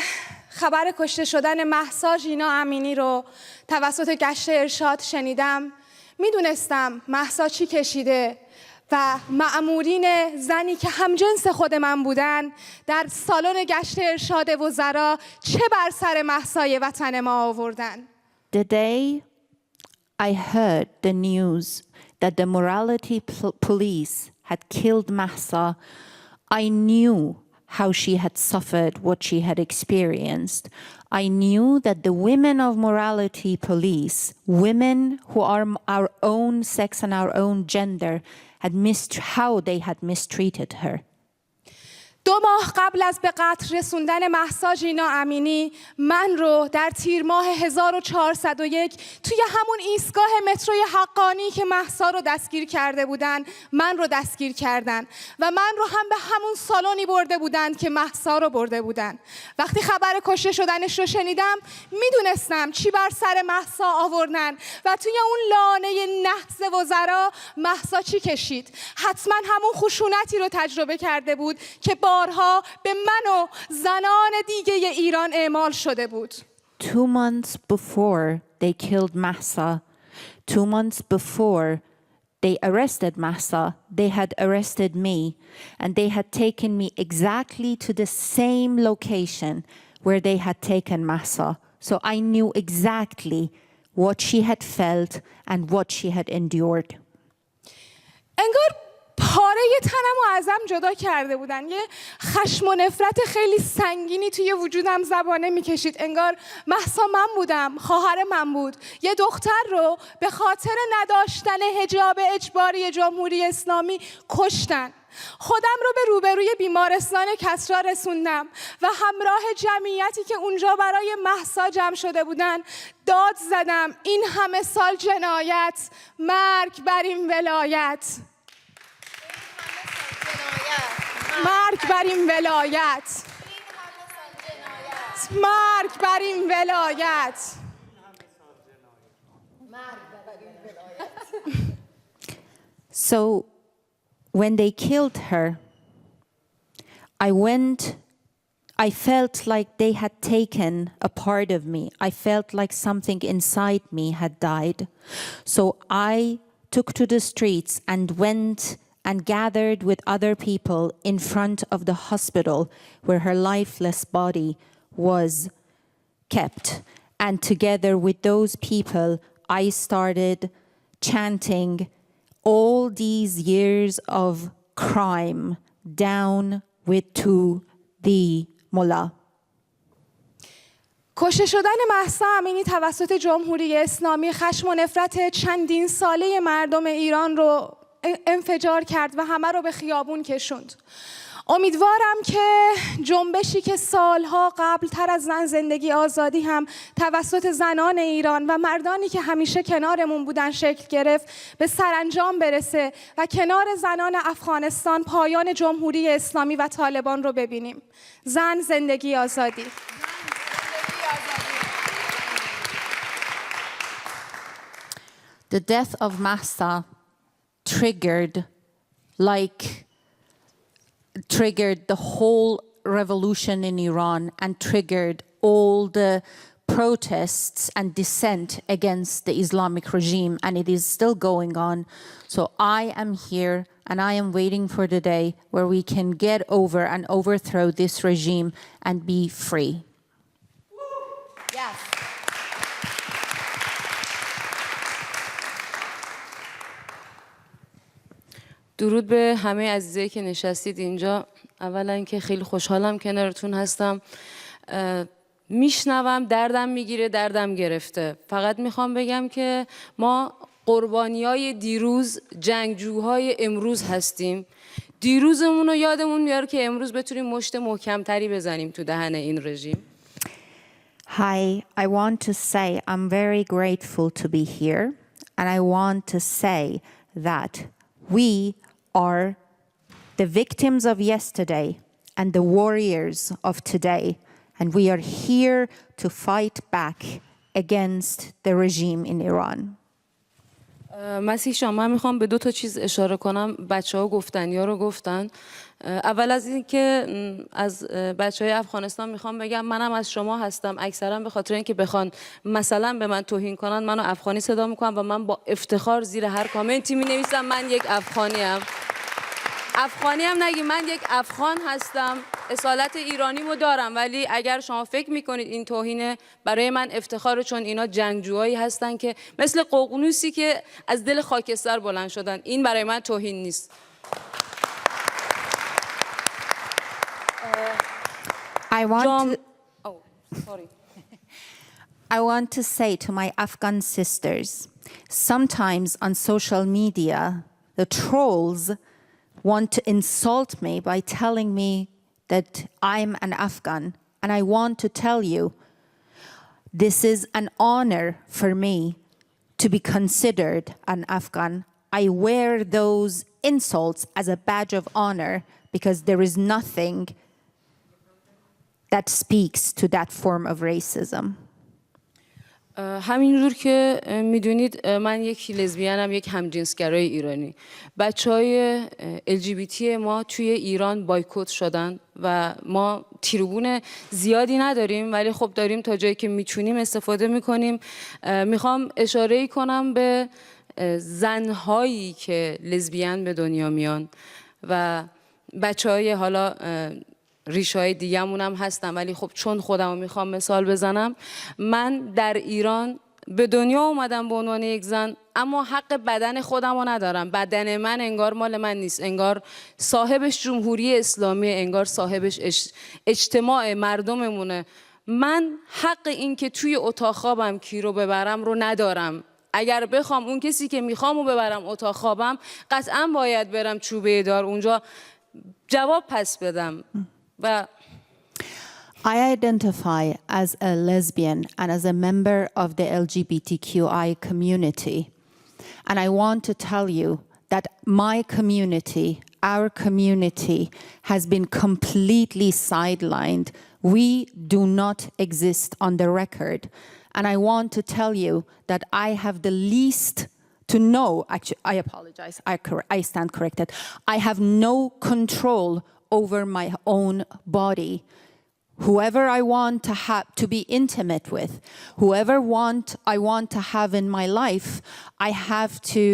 خبر کشته شدن مهسا ژینا امینی رو توسط گشت ارشاد شنیدم، میدونستم مهسا چی کشیده و مأمورین زنی که همجنس خود من بودن در سالن گشت ارشاد وزرا چه بر سر مهسای وطن ما آوردن. The day I heard the news that the morality police had killed Mahsa, I knew how she had suffered what she had experienced. I knew that the women of morality police, women who are our own sex and our own gender, how they had mistreated her. 2 ماه قبل از به قتل رسوندن مهسا جینا امینی من رو در تیر ماه 1401 توی همون ایستگاه متروی حقانی که مهسا رو دستگیر کرده بودن من رو دستگیر کردن و من رو هم به همون سالونی برده بودن که مهسا رو برده بودن. وقتی خبر کشته شدنش رو شنیدم میدونستم چی بر سر مهسا آوردن و توی اون لانه نحس وزرا مهسا چی کشید. حتما همون خشونتی رو تجربه کرده بود که بارها به من و زنان دیگه ایران اعمال شده بود. 2 months before they killed Mahsa, 2 months before they arrested Mahsa, they had arrested me, and they had taken me exactly to the same location where they had taken Mahsa. So I knew exactly what she had felt and what she had endured. انگار پاره تنمو ازم جدا کرده بودن. یه خشم و نفرت خیلی سنگینی توی وجودم زبانه میکشید. انگار مهسا من بودم، خواهر من بود. یه دختر رو به خاطر نداشتن حجاب اجباری جمهوری اسلامی کشتن. خودم رو به روبروی بیمارستان کسرا رسوندم و همراه جمعیتی که اونجا برای مهسا جمع شده بودن داد زدم این همه سال جنایت، مرگ بر این ولایت، مرگ بر این ولایت، مرگ بر این ولایت. So when they killed her, I felt like they had taken a part of me. I felt like something inside me had died. So I took to the streets and went and gathered with other people in front of the hospital where her lifeless body was kept. And together with those people, I started chanting all these years of crime down to the mullah. کشته شدن مهسا امینی توسط جمهوری اسلامی خشم و نفرت چندین ساله مردم ایران رو انفجار کرد و همه رو به خیابون کشوند. امیدوارم که جنبشی که سالها قبل تر از زن زندگی آزادی هم توسط زنان ایران و مردانی که همیشه کنارمون بودن شکل گرفت به سرانجام برسه و کنار زنان افغانستان پایان جمهوری اسلامی و طالبان رو ببینیم. زن زندگی آزادی. The death of Mahsa triggered the whole revolution in Iran and triggered all the protests and dissent against the Islamic regime, and it is still going on. So I am here and I am waiting for the day where we can get over and overthrow this regime and be free. Yes. درود به همه عزیزایی که نشستید اینجا. اولا که خیلی خوشحالم کنارتون هستم. میشنوم دردم میگیره، دردم گرفته. فقط میخوام بگم که ما قربانیای دیروز، جنگجوهای امروز هستیم. دیروزمون رو یادمون میاره که امروز بتونیم مشت محکمتری بزنیم تو دهن این رژیم. Hi, I want to say I'm very grateful to be here, and I want to say that we are the victims of yesterday and the warriors of today, and we are here to fight back against the regime in Iran. مسیح شما من میخوام به 2 چیز اشاره کنم. بچه‌ها گفتن یا رو گفتن. اول از این که از بچه‌های افغانستان میخوام بگم منم از شما هستم. اکثرا به خاطر اینکه بخوان مثلا به من توهین کنن منو افغانی صدا میکنم و من با افتخار زیر هر کامنتی مینویسم من یک افغانی ام. افغانی هم نگی، من یک افغان هستم، اصالت ایرانیمو دارم، ولی اگر شما فکر میکنید این توهینه برای من افتخاره، چون اینا جنگجوهایی هستن که مثل ققنوسی که از دل خاکستر بلند شدن. این برای من توهین نیست. I want to say to my Afghan sisters, sometimes on social media, the trolls want to insult me by telling me that I'm an Afghan. And I want to tell you, this is an honor for me to be considered an Afghan. I wear those insults as a badge of honor because there is nothing that speaks to that form of racism. همینجور که میدونید من یک لزبیانم، یک همجنسگرای ایرانی. بچهای LGBT ما توی ایران بایکوت شدن و ما تریبون زیادی نداریم، ولی خب داریم تا جایی که میتونیم استفاده میکنیم. میخوام اشاره کنم به زنهایی که لزبیان به دنیا میان و بچهای حالا ریشه‌های دیگه‌مون هم هستن، ولی خب چون خودمو میخوام مثال بزنم، من در ایران به دنیا اومدم به عنوان یک زن، اما حق بدن خودمو ندارم. بدن من انگار مال من نیست، انگار صاحبش جمهوری اسلامی، انگار صاحبش اجتماع مردممونه. من حق این که توی اتاق خوابم کی رو ببرم رو ندارم. اگر بخوام اون کسی که میخوامو ببرم اتاق خوابم، قطعا باید برم چوبه دار اونجا جواب پس بدم. I identify as a lesbian and as a member of the LGBTQI community. And I want to tell you that my community, our community, has been completely sidelined. We do not exist on the record. And I want to tell you that I have the least to know, actually, I apologize, I stand corrected. I have no control over my own body. Whoever I want to be intimate with, whoever I want to have in my life, I have to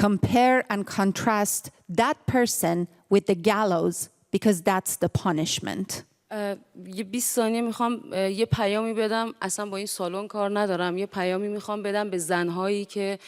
compare and contrast that person with the gallows because that's the punishment. یه 20 ثانیه میخوام یه پیامی بدم، اصلا با این سالن کار ندارم، یه پیامی میخوام بدم به زنهایی که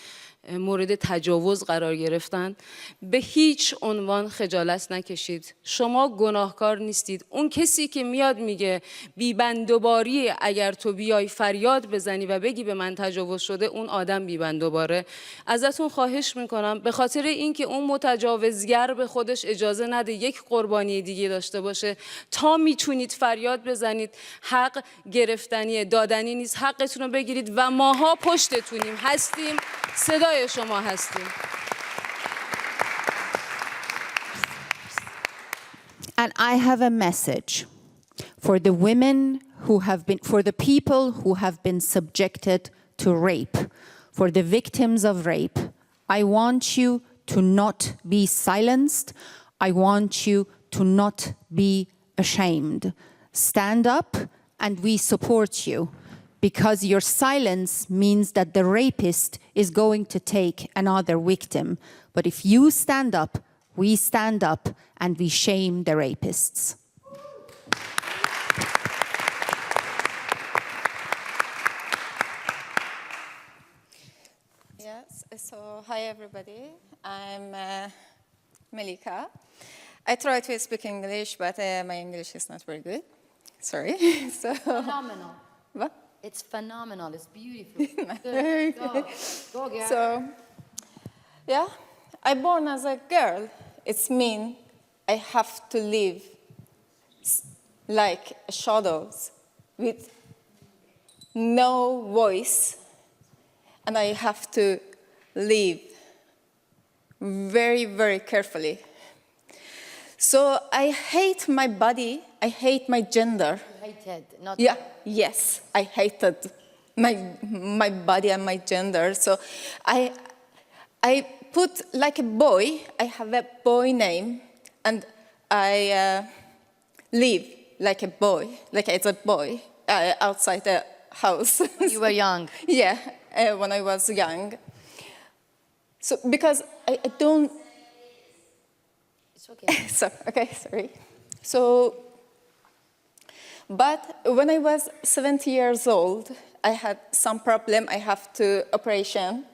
مورد تجاوز قرار گرفتن. به هیچ عنوان خجالت نکشید. شما گناهکار نیستید. اون کسی که میاد میگه بی‌بندوباری اگر تو بیای فریاد بزنی و بگی به من تجاوز شده، اون آدم بی‌بندوباره. ازتون خواهش میکنم به خاطر اینکه اون متجاوزگر به خودش اجازه نده یک قربانی دیگه داشته باشه، تا میتونید فریاد بزنید. حق گرفتنی دادنی نیست. حقتون رو بگیرید و ماها پشتتونیم، هستیم، صدای شما هستیم. And I have a message for the women who have been, for the people who have been subjected to rape, for the victims of rape. I want you to not be silenced. I want you to not be ashamed. Stand up and we support you, because your silence means that the rapist is going to take another victim. But if you stand up, we stand up and we shame the rapists. Yes, so hi everybody. I'm Melika. I try to speak English, but my English is not very good. Sorry. So, phenomenal. What? It's phenomenal. It's beautiful. Good. Go, girl. So, yeah, I born as a girl. It's mean I have to live like shadows with no voice, and I have to live very, very carefully. So I hate my body. I hate my gender. You hated, not yeah. Yes, I hated my body and my gender. So I put like a boy, I have a boy name, and I live like a boy, like as a boy outside the house. When you were young? Yeah, when I was young. So, because I don't... It's okay. Sorry. So, but when I was 70 years old, I had some problem. I have to operation.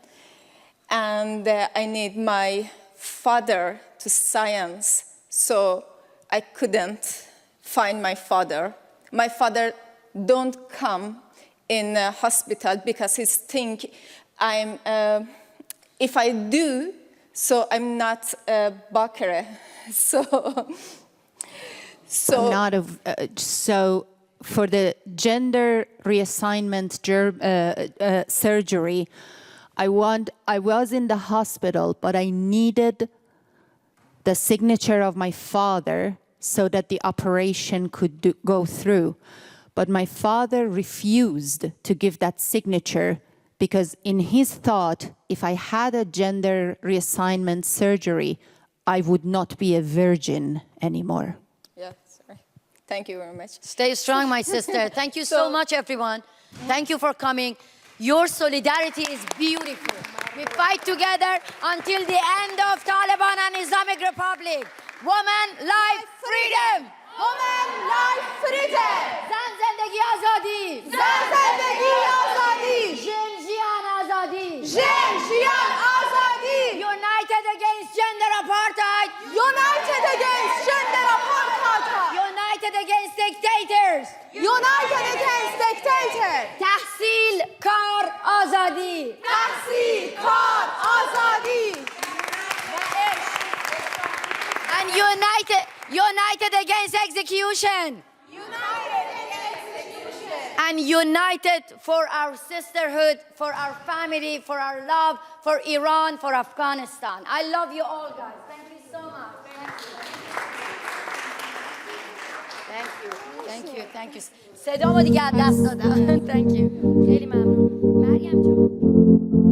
And I need my father to science. So I couldn't find my father. My father don't come in a hospital because he think I'm, if I do, so I'm not a Bakr. So not so for the gender reassignment surgery, I was in the hospital, but I needed the signature of my father so that the operation could go through. But my father refused to give that signature because in his thought, if I had a gender reassignment surgery, I would not be a virgin anymore. Yeah, sorry. Thank you very much. Stay strong, my sister. Thank you so much, everyone. Thank you for coming. Your solidarity is beautiful. We fight together until the end of Taliban and Islamic Republic. Woman, life, freedom. Woman, life, freedom. زن زندگی آزادی. زن زندگی آزادی. ژن ژیان آزادی. ژن ژیان آزادی. United against gender apartheid. United against gender apartheid. United against dictators. United against dictators. تحصیل کار آزادی. تحصیل کار آزادی. And united against execution. And united for our sisterhood, for our family, for our love, for Iran, for Afghanistan. I love you all, guys. Thank you so much. Thank you. صدامو دیگه از دست دادم. Thank you. خیلی ممنون. مریم جان.